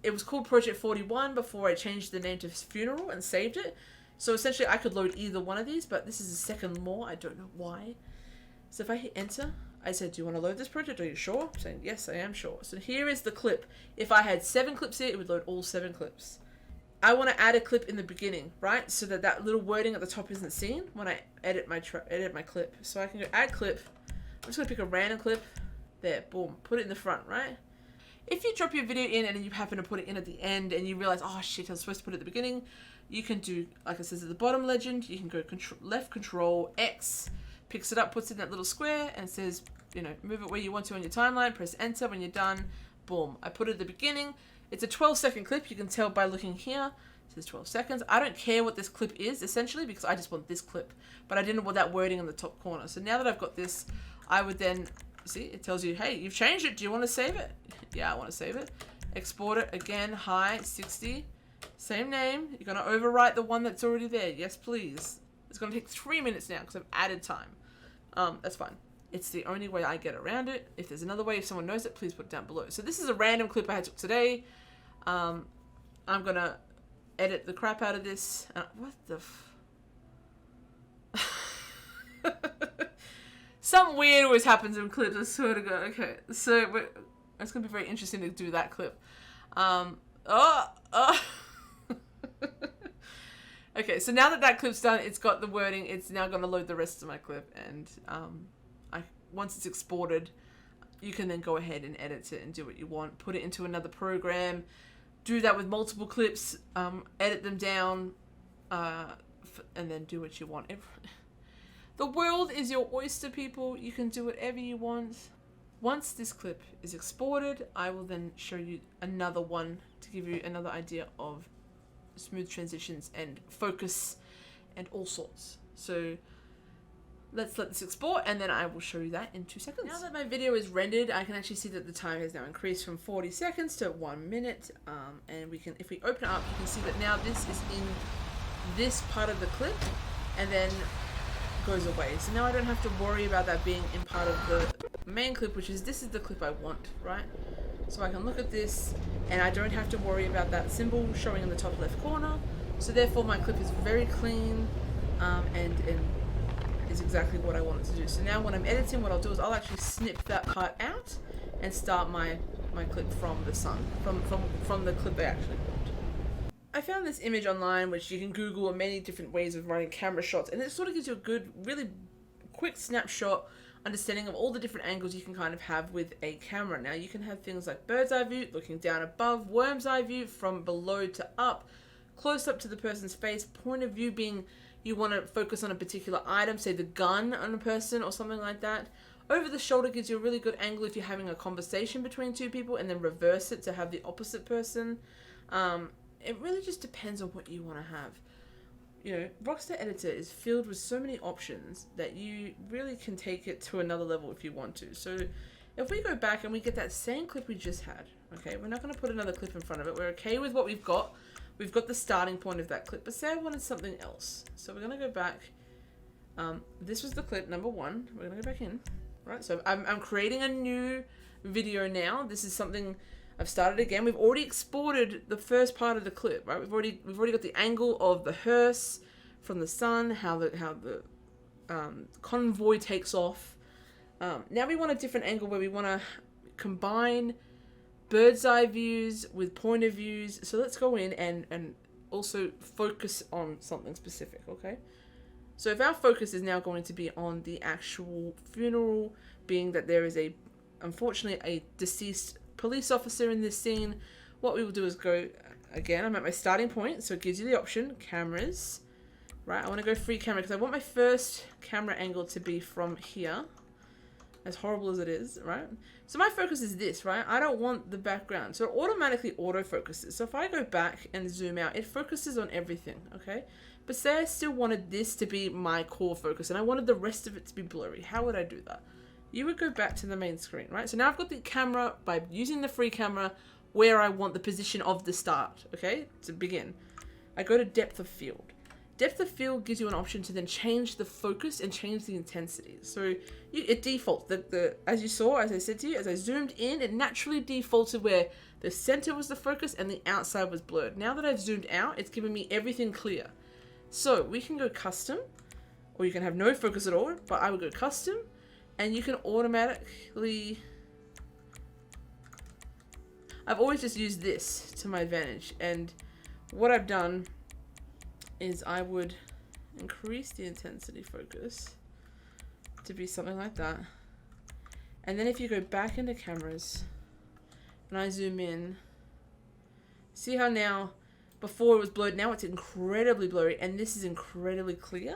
it was called Project 41 before I changed the name to Funeral and saved it. So essentially I could load either one of these, but this is a second more. I don't know why. So if I hit enter, I said, do you want to load this project? Are you sure? I'm saying, yes, I am sure. So here is the clip. If I had 7 clips here, it would load all 7 clips. I want to add a clip in the beginning, right? So that little wording at the top isn't seen when I edit my clip. So I can go add clip. I'm just going to pick a random clip. There, boom. Put it in the front, right? If you drop your video in and then you happen to put it in at the end and you realize, oh shit, I was supposed to put it at the beginning, you can do, like it says at the bottom legend, you can go left control X, picks it up, puts it in that little square and says, you know, move it where you want to on your timeline, press enter when you're done, boom. I put it at the beginning. It's a 12-second clip. You can tell by looking here. It says 12 seconds. I don't care what this clip is, essentially, because I just want this clip. But I didn't want that wording in the top corner. So now that I've got this, I would then, see, it tells you, hey, you've changed it. Do you want to save it? Yeah, I want to save it. Export it again, high, 60. Same name. You're going to overwrite the one that's already there. Yes, please. It's going to take 3 minutes now because I've added time. That's fine. It's the only way I get around it. If there's another way, if someone knows it, please put it down below. So this is a random clip I took today. I'm going to edit the crap out of this. What the Something weird always happens in clips, I swear to God. Okay, so it's going to be very interesting to do that clip. Okay, so now that clip's done, it's got the wording. It's now going to load the rest of my clip. And once it's exported, you can then go ahead and edit it and do what you want. Put it into another program. Do that with multiple clips. Edit them down. And then do what you want. The world is your oyster, people. You can do whatever you want, Once this clip is exported, I will then show you another one to give you another idea of smooth transitions and focus and all sorts. So let's let this export and then I will show you that in 2 seconds. Now that my video is rendered, I can actually see that the time has now increased from 40 seconds to 1 minute. And we can, if we open it up, you can see that now this is in this part of the clip and then goes away. So now I don't have to worry about that being in part of the main clip, which is this is the clip I want, right? So I can look at this and I don't have to worry about that symbol showing in the top left corner. So therefore my clip is very clean and is exactly what I want it to do. So now when I'm editing, what I'll do is I'll actually snip that part out and start my clip from the sun, from the clip I actually want. I found this image online, which you can Google many different ways of running camera shots, and it sort of gives you a good, really quick snapshot understanding of all the different angles you can kind of have with a camera. Now you can have things like bird's eye view, looking down above, worm's eye view, from below to up, close up to the person's face, point of view being you want to focus on a particular item, say the gun on a person or something like that. Over the shoulder gives you a really good angle if you're having a conversation between two people, and then reverse it to have the opposite person. It really just depends on what you want to have. You know, Rockstar Editor is filled with so many options that you really can take it to another level if you want to. So if we go back and we get that same clip we just had, okay, we're not going to put another clip in front of it. We're okay with what we've got. We've got the starting point of that clip, but say I wanted something else. So we're going to go back. This was the clip number 1. We're going to go back in, right? So I'm creating a new video now. This is something I've started again. We've already exported the first part of the clip, right? We've already got the angle of the hearse from the sun, how the convoy takes off. Now we want a different angle where we want to combine bird's eye views with point of views. So let's go in and also focus on something specific, okay? So if our focus is now going to be on the actual funeral, being that there is unfortunately a deceased police officer in this scene, what we will do is go, again, I'm at my starting point, so it gives you the option, cameras, right? I want to go free camera because I want my first camera angle to be from here, as horrible as it is, right? So my focus is this, right? I don't want the background, so it automatically autofocuses. So if I go back and zoom out, it focuses on everything, okay? But say I still wanted this to be my core focus and I wanted the rest of it to be blurry. How would I do that? You would go back to the main screen, right? So now I've got the camera by using the free camera where I want the position of the start, okay? To begin. I go to depth of field. Depth of field gives you an option to then change the focus and change the intensity. So it defaults. As you saw, as I said to you, as I zoomed in, it naturally defaulted where the center was the focus and the outside was blurred. Now that I've zoomed out, it's giving me everything clear. So we can go custom, or you can have no focus at all, but I would go custom. And you can automatically, I've always just used this to my advantage. And what I've done is I would increase the intensity focus to be something like that. And then if you go back into cameras and I zoom in, see how now, before it was blurred, now it's incredibly blurry, and this is incredibly clear.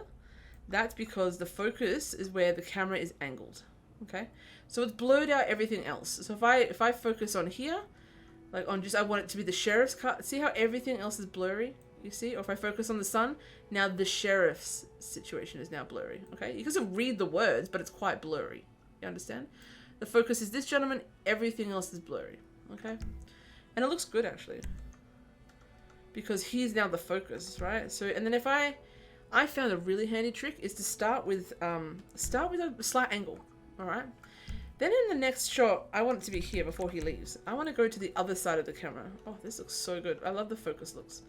That's because the focus is where the camera is angled, okay? So it's blurred out everything else. So if I focus on here, like on I want it to be the sheriff's car, see how everything else is blurry, you see? Or if I focus on the sun, now the sheriff's situation is now blurry, okay? You can still read the words, but it's quite blurry, you understand? The focus is this gentleman, everything else is blurry, okay? And it looks good actually, because he's now the focus, right? So, and then if I found a really handy trick is to start with a slight angle, all right? Then in the next shot, I want it to be here before he leaves. I want to go to the other side of the camera. Oh, this looks so good. I love the focus looks.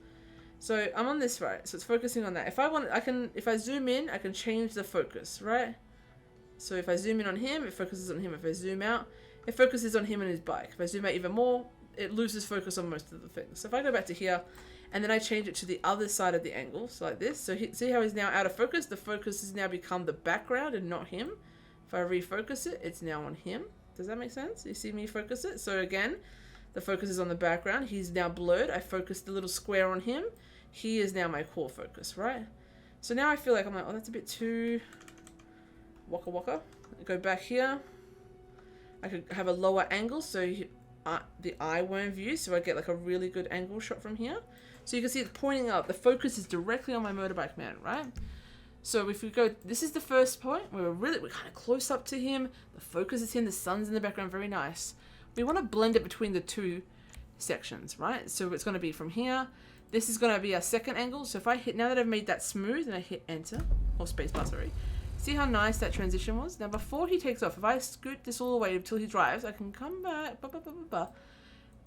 So I'm on this, right? So it's focusing on that. If I zoom in, I can change the focus, right? So if I zoom in on him, it focuses on him. If I zoom out, it focuses on him and his bike. If I zoom out even more, it loses focus on most of the things. So if I go back to here, and then I change it to the other side of the angle, so like this. So see how he's now out of focus? The focus has now become the background and not him. If I refocus it, it's now on him. Does that make sense? You see me focus it? So again, the focus is on the background. He's now blurred. I focused the little square on him. He is now my core focus, right? So now I feel like I'm like, oh, that's a bit too waka waka. I go back here. I could have a lower angle so the eye won't view, so I get like a really good angle shot from here. So you can see it pointing up. The focus is directly on my motorbike man, right? So if we go, this is the first point where we're kind of close up to him. The focus is him. The sun's in the background, very nice. We want to blend it between the two sections, right? So it's going to be from here. This is going to be our second angle. So if I hit, now that I've made that smooth and I hit enter, or spacebar, sorry. See how nice that transition was? Now before he takes off, if I scoot this all the way until he drives, I can come back,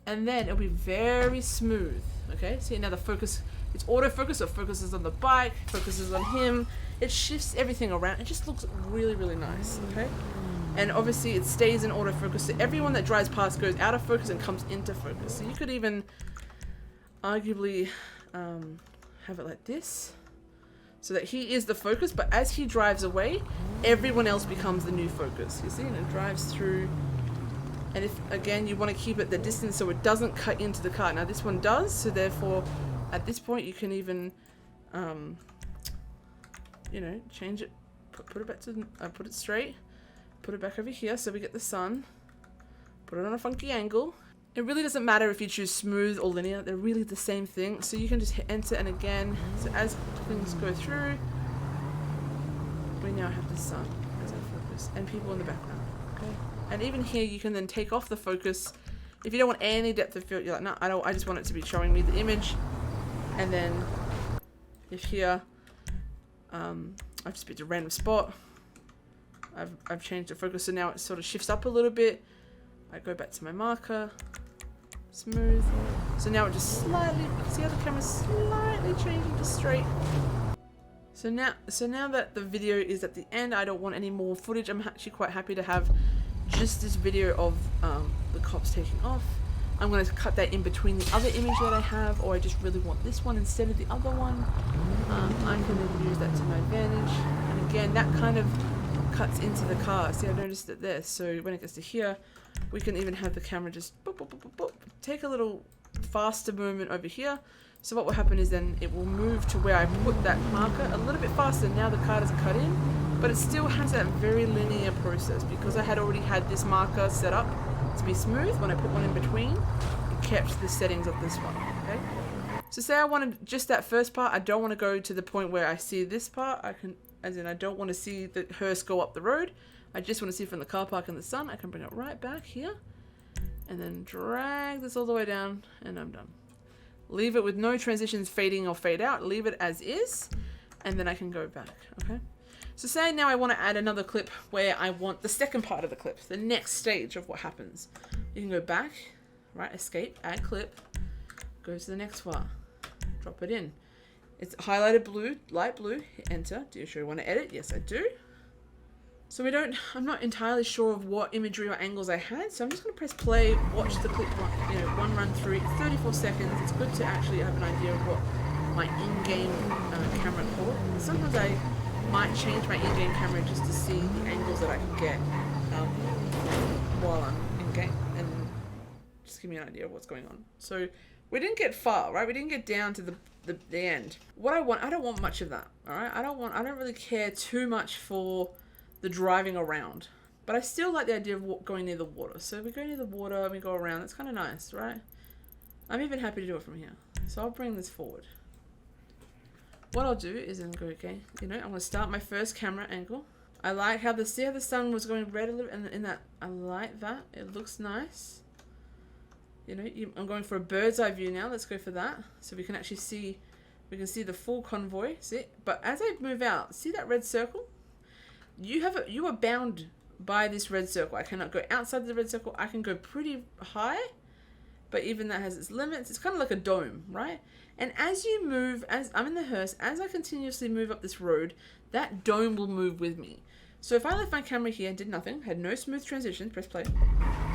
and then it'll be very smooth, okay? See, now the focus, it's autofocus, so it focuses on the bike, focuses on him. It shifts everything around. It just looks really, really nice, okay? And obviously it stays in autofocus, so everyone that drives past goes out of focus and comes into focus. So you could even arguably have it like this, so that he is the focus, but as he drives away, everyone else becomes the new focus. You see, and it drives through. And if, again, you want to keep it the distance so it doesn't cut into the car. Now this one does, so therefore, at this point, you can even, you know, change it, put it back to, put it straight, put it back over here so we get the sun, put it on a funky angle. It really doesn't matter if you choose smooth or linear, they're really the same thing. So you can just hit enter, and again, so as things go through, we now have the sun as our focus and people in the background, okay? And even here, you can then take off the focus. If you don't want any depth of field, you're like, no, I just want it to be showing me the image. And then if here, I've just picked a random spot. I've changed the focus, so now it sort of shifts up a little bit. I go back to my marker, smooth. So now it just slightly, see how the camera's slightly changing to straight. So now that the video is at the end, I don't want any more footage. I'm actually quite happy to have just this video of the cops taking off. I'm going to cut that in between the other image that I have, or I just really want this one instead of the other one. I can then use that to my advantage. And again, that kind of cuts into the car. See, I've noticed it there. So when it gets to here, we can even have the camera just boop, boop, boop, boop, boop, take a little faster movement over here. So what will happen is then it will move to where I put that marker a little bit faster. Now the car doesn't cut in, but it still has that very linear process because I had already had this marker set up to be smooth. When I put one in between, it kept the settings of this one, okay? So say I wanted just that first part, I don't want to go to the point where I see this part. I can, as in I don't want to see the hearse go up the road. I just want to see from the car park in the sun. I can bring it right back here and then drag this all the way down and I'm done. Leave it with no transitions fading or fade out. Leave it as is and then I can go back, okay? So say now I want to add another clip where I want the second part of the clip, the next stage of what happens. You can go back, right, escape, add clip, go to the next one, drop it in. It's highlighted blue, light blue, hit enter. Do you sure you want to edit? Yes, I do. So I'm not entirely sure of what imagery or angles I had, so I'm just going to press play, watch the clip, one run through. It's 34 seconds. It's good to actually have an idea of what my in-game camera caught. Sometimes I might change my in-game camera just to see the angles that I can get while I'm in-game, and just give me an idea of what's going on. So we didn't get far, right? We didn't get down to the end. What I don't want much of that, all right? I don't really care too much for the driving around, but I still like the idea of going near the water. So we go near the water and we go around. That's kind of nice, right? I'm even happy to do it from here. So I'll bring this forward. What I'll do is then go, okay, I'm going to start my first camera angle. I like how see how the sun was going red a little, and in that, I like that. It looks nice. I'm going for a bird's eye view now. Let's go for that. So we can actually see, the full convoy, see? But as I move out, see that red circle? You are bound by this red circle. I cannot go outside the red circle. I can go pretty high, but even that has its limits. It's kind of like a dome, right? And as you move, as I'm in the hearse, as I continuously move up this road, that dome will move with me. So if I left my camera here and did nothing, had no smooth transition, press play,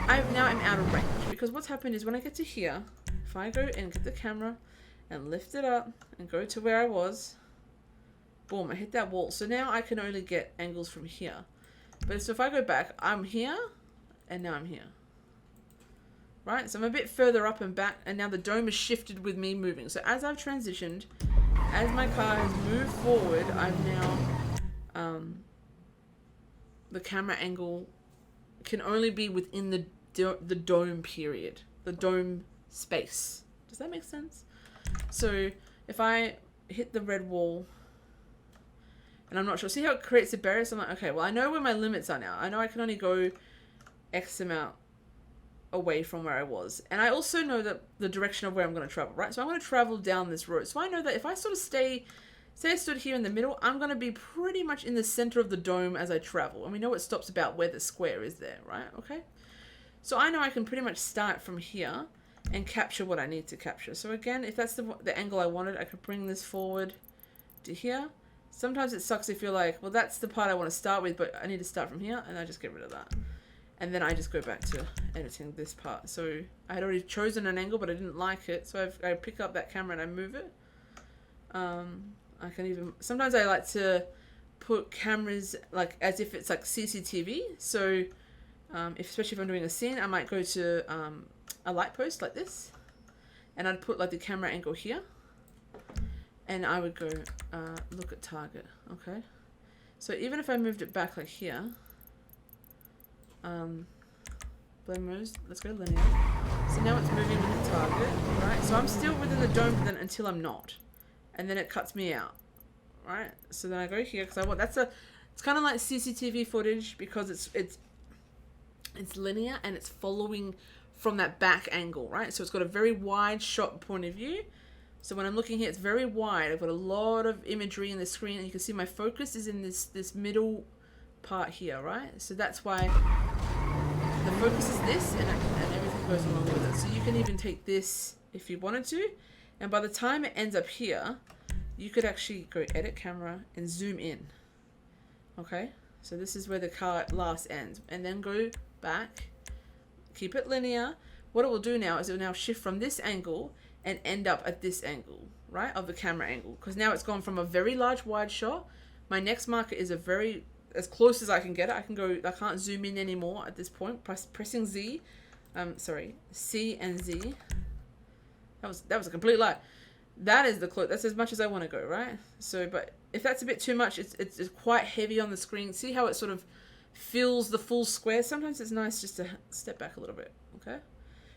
now I'm out of range. Because what's happened is when I get to here, if I go and get the camera and lift it up and go to where I was, boom, I hit that wall. So now I can only get angles from here. But so if I go back, I'm here and now I'm here. Right? So I'm a bit further up and back, and now the dome has shifted with me moving. So as I've transitioned, as my car has moved forward, I've now, the camera angle can only be within the dome period, the dome space. Does that make sense? So if I hit the red wall and I'm not sure, see how it creates a barrier? So I'm like, okay, well, I know where my limits are now. I know I can only go X amount away from where I was. And I also know that the direction of where I'm going to travel, right? So I'm going to travel down this road. So I know that if I sort of say I stood here in the middle, I'm going to be pretty much in the center of the dome as I travel. And we know it stops about where the square is there, right? Okay. So I know I can pretty much start from here and capture what I need to capture. So again, if that's the angle I wanted, I could bring this forward to here. Sometimes it sucks if you're like, well, that's the part I want to start with, but I need to start from here, and I just get rid of that. And then I just go back to editing this part. So I had already chosen an angle, but I didn't like it. So I pick up that camera and I move it. I can even, sometimes I like to put cameras like as if it's like CCTV. So especially if I'm doing a scene, I might go to a light post like this, and I'd put like the camera angle here, and I would go look at target. Okay, so even if I moved it back like here, blend modes, let's go linear. So now it's moving with the target, right? So I'm still within the dome then until I'm not, and then it cuts me out, right? So then I go here because I want, it's kind of like CCTV footage because it's linear and it's following from that back angle, right? So it's got a very wide shot point of view. So when I'm looking here, it's very wide. I've got a lot of imagery in the screen, and you can see my focus is in this middle part here, right? So that's why the focus is this, and everything goes along with it. So you can even take this if you wanted to, and by the time it ends up here, you could actually go edit camera and zoom in. Okay, so this is where the car last ends, and then go back, keep it linear. What it will do now is it will now shift from this angle and end up at this angle, right, of the camera angle, because now it's gone from a very large wide shot. My next marker is as close as I can get it. I can't zoom in anymore at this point. Pressing Z, C and Z. That was a complete lie. That is that's as much as I want to go, right? So, but if that's a bit too much, it's quite heavy on the screen. See how it sort of fills the full square? Sometimes it's nice just to step back a little bit, okay?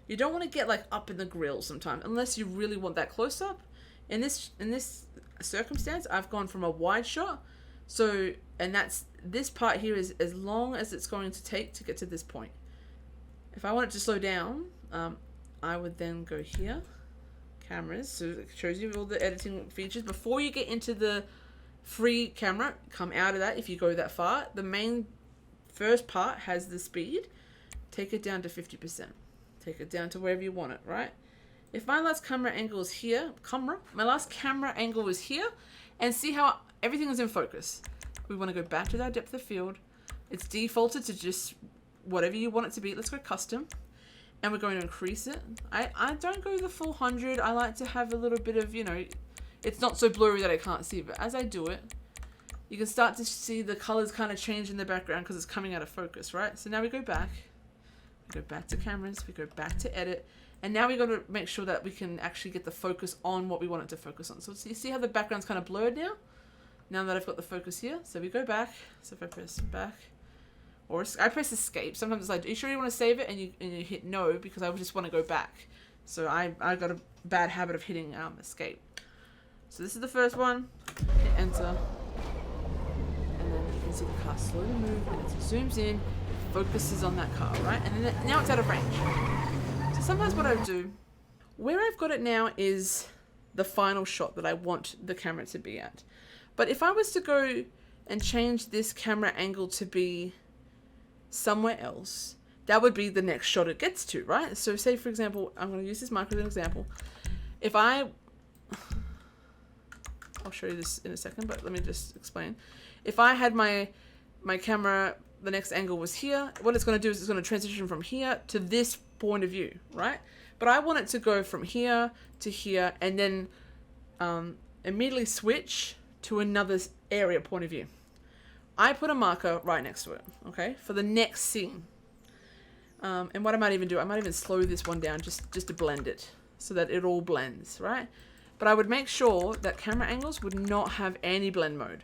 You don't want to get like up in the grill sometimes, unless you really want that close up. In this circumstance, I've gone from a wide shot. So, and this part here is as long as it's going to take to get to this point. If I want it to slow down, I would then go here, cameras. So it shows you all the editing features. Before you get into the free camera, come out of that if you go that far. The main first part has the speed. Take it down to 50%. Take it down to wherever you want it, right? If my last camera angle is here, my last camera angle is here, and see how everything is in focus. We want to go back to that depth of field. It's defaulted to just whatever you want it to be. Let's go custom, and we're going to increase it. I don't go the full 100. I like to have a little bit of, it's not so blurry that I can't see, but as I do it, you can start to see the colors kind of change in the background because it's coming out of focus, right? So now we go back. We go back to cameras. We go back to edit. And now we got to make sure that we can actually get the focus on what we want it to focus on. So you see how the background's kind of blurred now that I've got the focus here. So we go back. So if I press back, or I press escape. Sometimes it's like, are you sure you want to save it? And you hit no, because I just want to go back. So I got a bad habit of hitting escape. So this is the first one. Hit enter. And then you can see the car slowly move, and it zooms in, focuses on that car, right? And then now it's out of range. So sometimes what I do, where I've got it now is the final shot that I want the camera to be at. But if I was to go and change this camera angle to be somewhere else, that would be the next shot it gets to, right? So say, for example, I'm going to use this marker as an example. If I'll show you this in a second, but let me just explain. If I had my camera, the next angle was here, what it's going to do is it's going to transition from here to this point of view, right? But I want it to go from here to here and then immediately switch to another area point of view. I put a marker right next to it, okay, for the next scene. And what I might even do, I might even slow this one down just to blend it so that it all blends, right? But I would make sure that camera angles would not have any blend mode.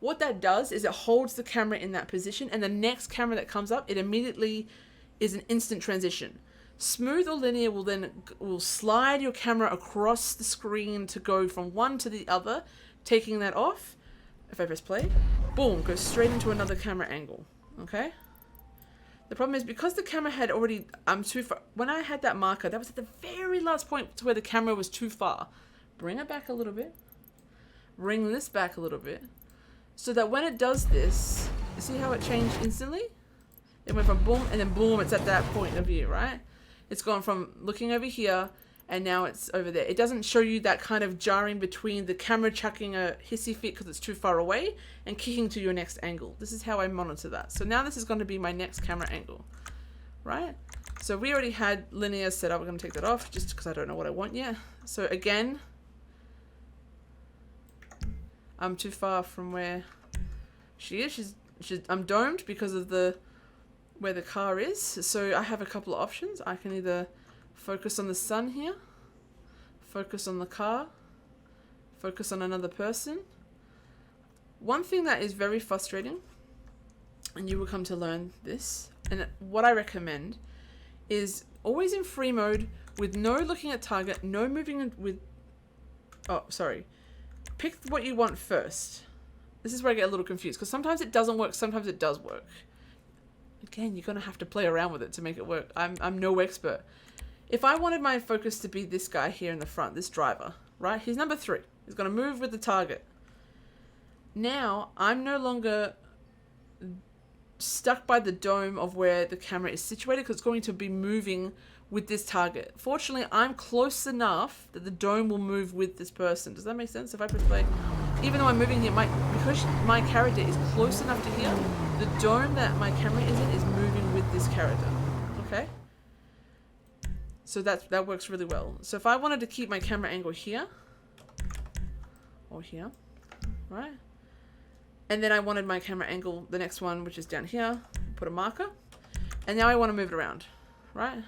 What that does is it holds the camera in that position, and the next camera that comes up, it immediately is an instant transition. Smooth or linear will slide your camera across the screen to go from one to the other. Taking that off, if I press play, boom, goes straight into another camera angle. Okay? The problem is because the camera had already, I'm too far. When I had that marker, that was at the very last point to where the camera was too far. Bring it back a little bit. Bring this back a little bit. So that when it does this, see how it changed instantly? It went from boom, and then boom, it's at that point of view, right? It's gone from looking over here, and now it's over there. It doesn't show you that kind of jarring between the camera chucking a hissy fit because it's too far away and kicking to your next angle. This is how I monitor that. So now this is going to be my next camera angle, right? So we already had linear set up. We're going to take that off just because I don't know what I want yet. So again, I'm too far from where she is. I'm domed because of where the car is. So I have a couple of options. I can either focus on the sun here, focus on the car, focus on another person. One thing that is very frustrating, and you will come to learn this, and what I recommend is always in free mode with no looking at target, no moving with, pick what you want first. This is where I get a little confused because sometimes it doesn't work, sometimes it does work. Again, you're going to have to play around with it to make it work. I'm no expert. If I wanted my focus to be this guy here in the front, this driver, right? He's number 3. He's going to move with the target. Now, I'm no longer stuck by the dome of where the camera is situated because it's going to be moving with this target. Fortunately, I'm close enough that the dome will move with this person. Does that make sense? If I press play, even though I'm moving here, because my character is close enough to here, the dome that my camera is in is moving with this character. Okay? So that works really well. So if I wanted to keep my camera angle here, or here, right? And then I wanted my camera angle, the next one, which is down here, put a marker. And now I want to move it around, right?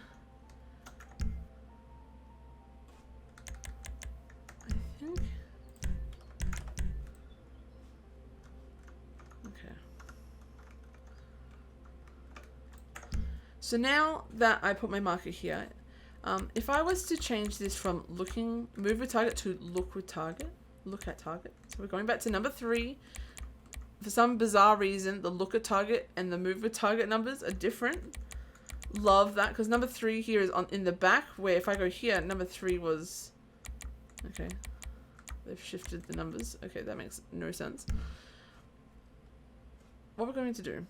I think. Okay. So now that I put my marker here, if I was to change this from move with target to look at target. So we're going back to number 3. For some bizarre reason, the look at target and the move with target numbers are different. Love that, because number 3 here is in the back, where if I go here, number 3 was, okay, they've shifted the numbers. Okay, that makes no sense. What we're going to do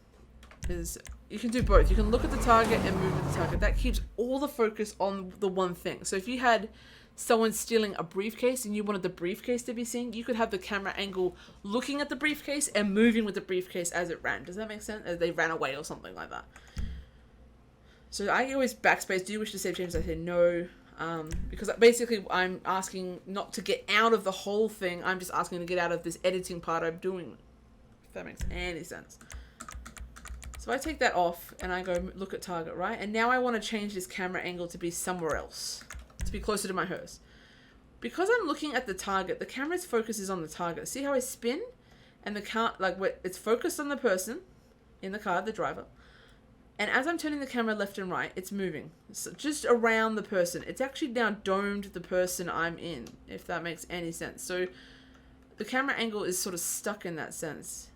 is, you can do both. You can look at the target and move with the target. That keeps all the focus on the one thing. So if you had someone stealing a briefcase and you wanted the briefcase to be seen, you could have the camera angle looking at the briefcase and moving with the briefcase as it ran. Does that make sense? As they ran away or something like that. So I always backspace. Do you wish to save changes? I say no. Because basically I'm asking not to get out of the whole thing. I'm just asking to get out of this editing part I'm doing. If that makes any sense. So I take that off and I go look at target, right? And now I want to change this camera angle to be somewhere else, to be closer to my hearse. Because I'm looking at the target, the camera's focus is on the target. See how I spin? And the car, it's focused on the person in the car, the driver. And as I'm turning the camera left and right, it's moving. So just around the person. It's actually now domed the person I'm in, if that makes any sense. So the camera angle is sort of stuck in that sense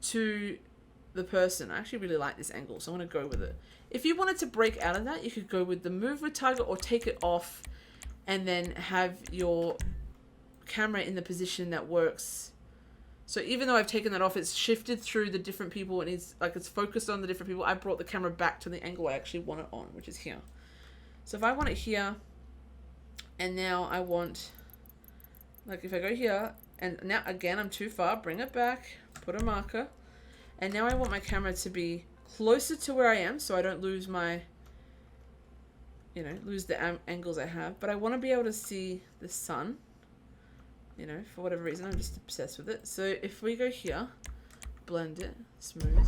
to the person. I actually really like this angle, so I want to go with it. If you wanted to break out of that, you could go with the move with target or take it off and then have your camera in the position that works. So even though I've taken that off, it's shifted through the different people and it's focused on the different people. I brought the camera back to the angle I actually want it on, which is here. So if I want it here, and now I want, if I go here, and now again I'm too far, bring it back, put a marker, and now I want my camera to be closer to where I am so I don't lose my, lose the angles I have. But I want to be able to see the sun, for whatever reason. I'm just obsessed with it. So if we go here, blend it, smooth,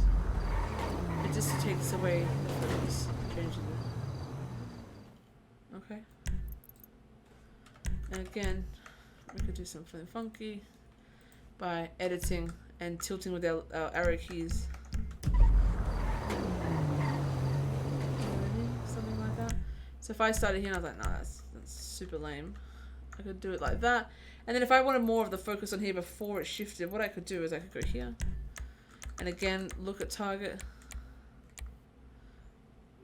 it just takes away the focus, changes it. Okay. And again, we could do something funky by editing and tilting with our arrow keys. Something like that. So if I started here and I was like, no, that's super lame. I could do it like that. And then if I wanted more of the focus on here before it shifted, what I could do is I could go here. And again, look at target.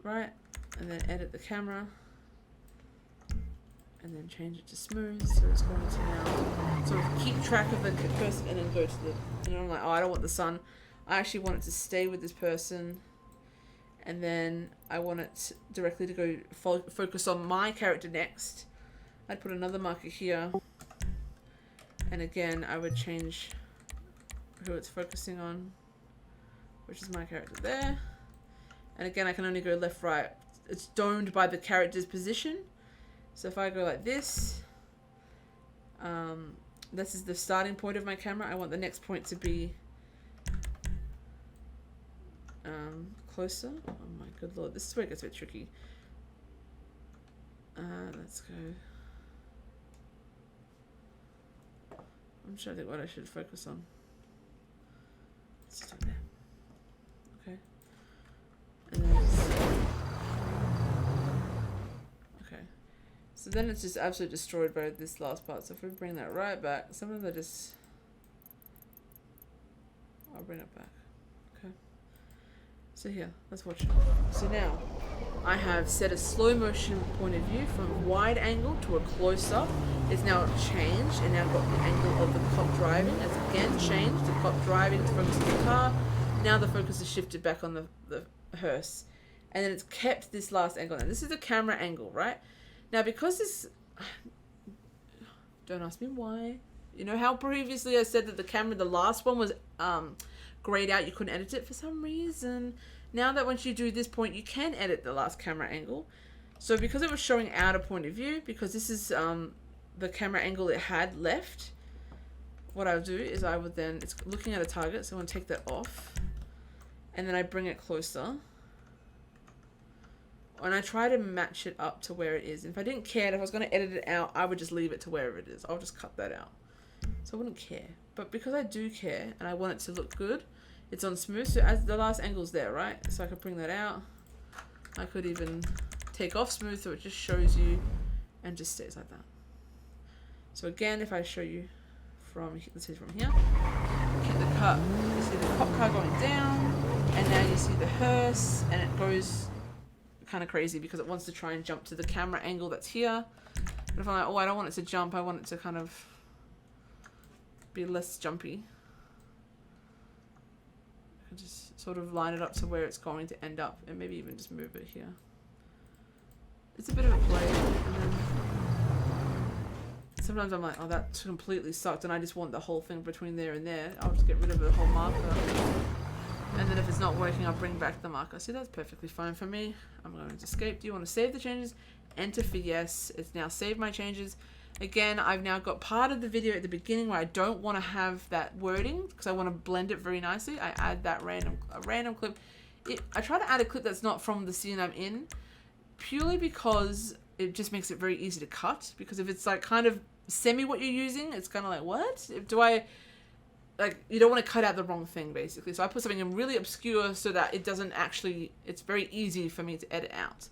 Right? And then edit the camera. And then change it to smooth. So it's going to now sort of keep track of the person and then go to the... And I'm like, oh, I don't want the sun. I actually want it to stay with this person. And then I want it directly to go focus on my character next. I'd put another marker here. And again, I would change who it's focusing on, which is my character there. And again, I can only go left, right. It's domed by the character's position. So if I go like this, this is the starting point of my camera. I want the next point to be closer. Oh my good lord, this is where it gets a bit tricky. Let's go. I'm trying to think what I should focus on. Let's just do it there. Okay. And then okay. So then it's just absolutely destroyed by this last part. So if we bring that right back, some of them are just... I'll bring it back. Okay. So here, let's watch it. So now, I have set a slow motion point of view from wide angle to a close up. It's now changed and now got the angle of the cop driving. It's again changed. The cop driving to focus on the car. Now the focus is shifted back on the hearse. And then it's kept this last angle. Now this is the camera angle, right? Now because this... Don't ask me why. You know how previously I said that the camera, the last one was grayed out. You couldn't edit it for some reason. Now that once you do this point, you can edit the last camera angle. So because it was showing out a point of view, because this is the camera angle it had left, what I would do is I would then, it's looking at a target, so I'm going to take that off. And then I bring it closer. And I try to match it up to where it is. And if I didn't care, if I was going to edit it out, I would just leave it to wherever it is. I'll just cut that out. So I wouldn't care. But because I do care, and I want it to look good, it's on smooth, so as the last angle's there, right? So I could bring that out. I could even take off smooth so it just shows you and just stays like that. So again, if I show you from, let's see from here, hit the cut, you see the cop car going down, and now you see the hearse, and it goes kind of crazy because it wants to try and jump to the camera angle that's here. But if I'm like, oh, I don't want it to jump, I want it to kind of be less jumpy. Just sort of line it up to where it's going to end up and maybe even just move it here. It's a bit of a play. And then sometimes I'm like, oh, that completely sucked and I just want the whole thing between there and there. I'll just get rid of the whole marker. And then if it's not working, I'll bring back the marker. See, that's perfectly fine for me. I'm going to escape. Do you want to save the changes? Enter for yes. It's now saved my changes. Again, I've now got part of the video at the beginning where I don't want to have that wording because I want to blend it very nicely. I add that random clip. I try to add a clip that's not from the scene I'm in purely because it just makes it very easy to cut. Because if it's like kind of semi what you're using, it's kind of like, what? You don't want to cut out the wrong thing basically. So I put something in really obscure so that it doesn't actually, it's very easy for me to edit out.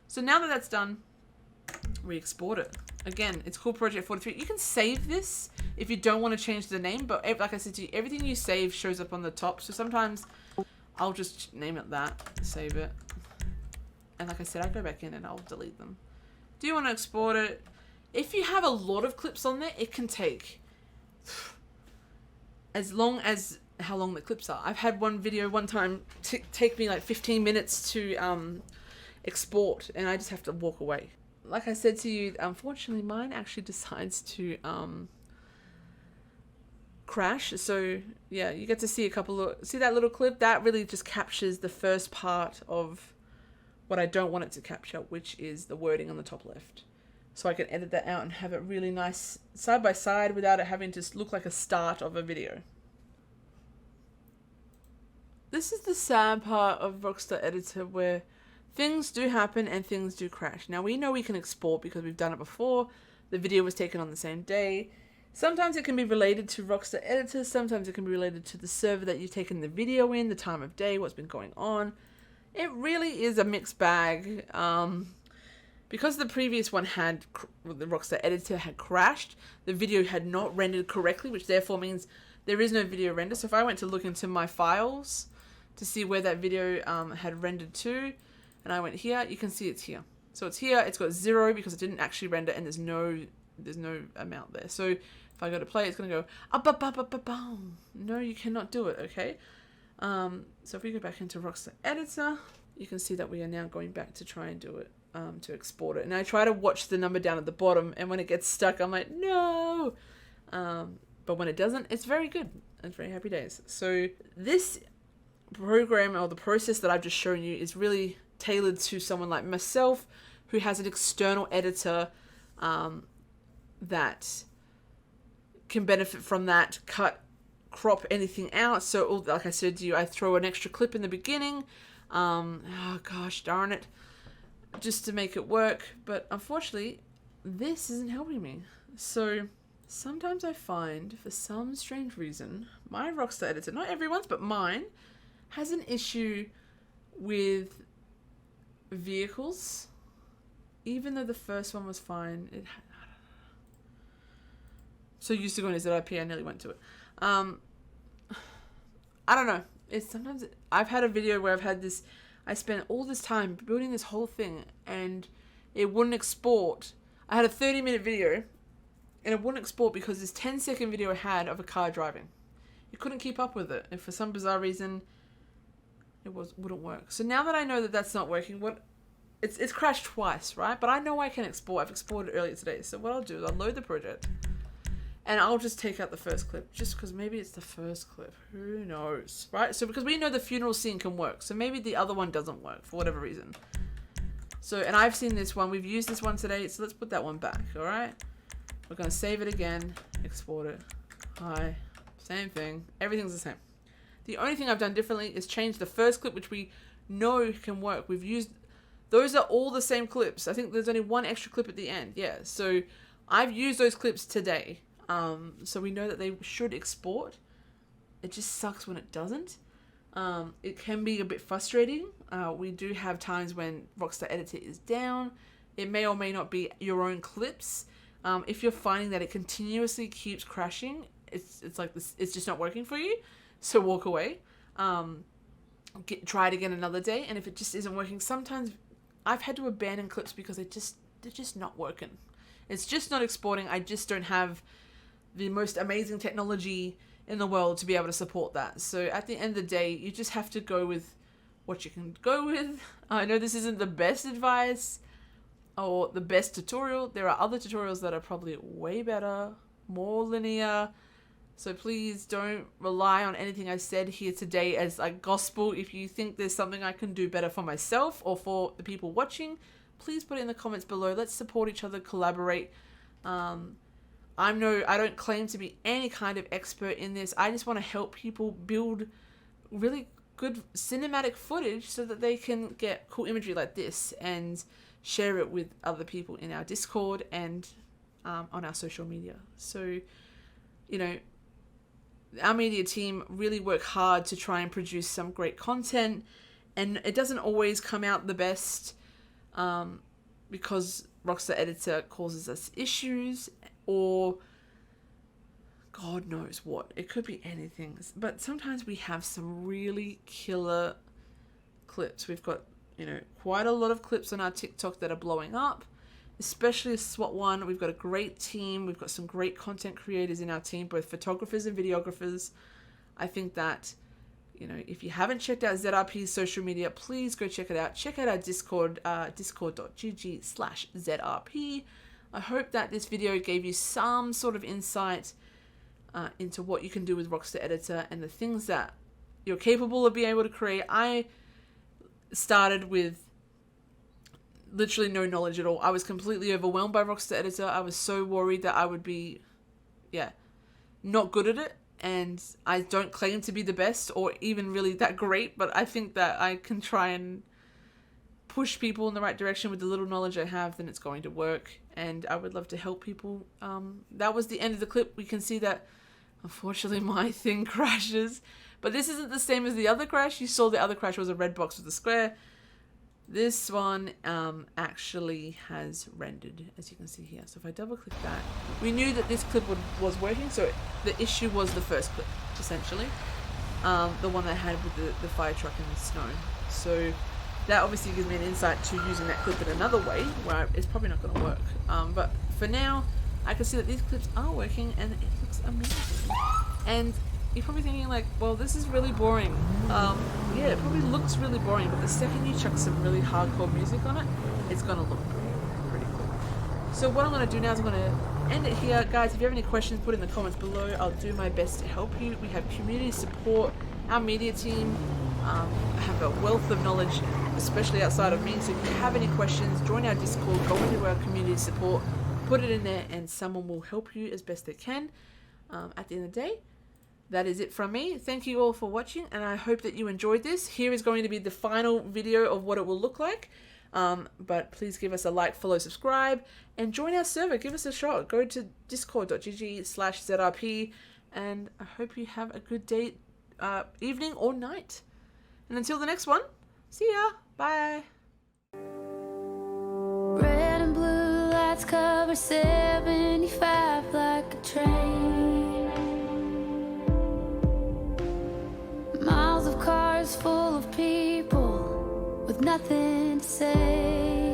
So now that that's done, we export it. Again, it's called Project 43. You can save this if you don't want to change the name, but like I said to you, everything you save shows up on the top. So sometimes I'll just name it that, save it. And like I said, I go back in and I'll delete them. Do you want to export it? If you have a lot of clips on there, it can take as long as how long the clips are. I've had one video one time take me like 15 minutes to export and I just have to walk away. Like I said to you, unfortunately mine actually decides to crash. So yeah, you get to see see that little clip? That really just captures the first part of what I don't want it to capture, which is the wording on the top left. So I can edit that out and have it really nice side by side without it having to look like a start of a video. This is the sad part of Rockstar Editor where things do happen and things do crash. Now we know we can export because we've done it before. The video was taken on the same day. Sometimes it can be related to Rockstar Editor, sometimes it can be related to the server that you've taken the video in, the time of day, what's been going on. It really is a mixed bag. Because the previous one the Rockstar Editor had crashed, the video had not rendered correctly, which therefore means there is no video render. So if I went to look into my files to see where that video had rendered to, and I went here, you can see it's here. So it's here, it's got 0 because it didn't actually render, and there's no amount there. So if I go to play, it's going to go up, up, up, up, up, up. No, you cannot do it, okay? So if we go back into Rockstar Editor, you can see that we are now going back to try and do it, to export it. And I try to watch the number down at the bottom, and when it gets stuck, I'm like, no! But when it doesn't, it's very good. It's very happy days. So this program, or the process that I've just shown you, is really tailored to someone like myself who has an external editor that can benefit from that, crop anything out. So like I said to you, I throw an extra clip in the beginning. Oh gosh darn it, just to make it work. But unfortunately, this isn't helping me. So sometimes I find, for some strange reason, my Rockstar Editor, not everyone's, but mine, has an issue with vehicles. Even though the first one was fine, so used to going to ZIP, I nearly went to it. I don't know. I've had a video where I spent all this time building this whole thing, and it wouldn't export. I had a 30-minute video, and it wouldn't export because this 10-second video I had of a car driving. It couldn't keep up with it, and for some bizarre reason, it wouldn't work. So now that I know that that's not working, it's crashed twice, right? But I know I can export. I've exported earlier today. So what I'll do is I'll load the project, and I'll just take out the first clip, just because maybe it's the first clip. Who knows, right? So because we know the funeral scene can work, so maybe the other one doesn't work for whatever reason. So, and I've seen this one. We've used this one today, so let's put that one back, all right? We're going to save it again, export it. Hi, same thing. Everything's the same. The only thing I've done differently is change the first clip, which we know can work. We've used, those are all the same clips. I think there's only one extra clip at the end. Yeah, so I've used those clips today. So we know that they should export. It just sucks when it doesn't. It can be a bit frustrating. We do have times when Rockstar Editor is down. It may or may not be your own clips. If you're finding that it continuously keeps crashing, it's like this, it's just not working for you. So walk away. Try it again another day. And if it just isn't working, sometimes I've had to abandon clips because they're just not working. It's just not exporting. I just don't have the most amazing technology in the world to be able to support that. So at the end of the day, you just have to go with what you can go with. I know this isn't the best advice or the best tutorial. There are other tutorials that are probably way better, more linear. So please don't rely on anything I said here today as like gospel. If you think there's something I can do better for myself or for the people watching, please put it in the comments below. Let's support each other, collaborate. I don't claim to be any kind of expert in this. I just want to help people build really good cinematic footage so that they can get cool imagery like this and share it with other people in our Discord and on our social media. So, you know, our media team really work hard to try and produce some great content, and it doesn't always come out the best because Rockstar Editor causes us issues, or God knows what. It could be anything. But sometimes we have some really killer clips. We've got, you know, quite a lot of clips on our TikTok that are blowing up, especially a SWAT one. We've got a great team. We've got some great content creators in our team, both photographers and videographers. I think that, you know, if you haven't checked out ZRP's social media, please go check it out. Check out our Discord, discord.gg/ZRP. I hope that this video gave you some sort of insight into what you can do with Rockstar Editor and the things that you're capable of being able to create. I started with literally no knowledge at all. I was completely overwhelmed by Rockstar Editor. I was so worried that I would be, not good at it. And I don't claim to be the best or even really that great, but I think that I can try and push people in the right direction with the little knowledge I have, then it's going to work. And I would love to help people. That was the end of the clip. We can see that, unfortunately, my thing crashes. But this isn't the same as the other crash. You saw the other crash was a red box with a square. This one actually has rendered, as you can see here. So if I double click that, we knew that this clip was working. So the issue was the first clip, essentially. The one I had with the fire truck and the snow. So that obviously gives me an insight to using that clip in another way, where it's probably not going to work. But for now, I can see that these clips are working and it looks amazing. And you're probably thinking like, well, this is really boring. Yeah, it probably looks really boring, but the second you chuck some really hardcore music on it, it's going to look pretty cool. So what I'm going to do now is I'm going to end it here. Guys, if you have any questions, put in the comments below. I'll do my best to help you. We have community support. Our media team have a wealth of knowledge, especially outside of me. So if you have any questions, join our Discord, go into our community support, put it in there, and someone will help you as best they can. At the end of the day, that is it from me. Thank you all for watching, and I hope that you enjoyed this. Here is going to be the final video of what it will look like. But please give us a like, follow, subscribe, and join our server. Give us a shot. Go to discord.gg/ZRP, and I hope you have a good day, evening or night. And until the next one, see ya. Bye. Red and blue lights cover 75 like a train. Miles of cars full of people with nothing to say.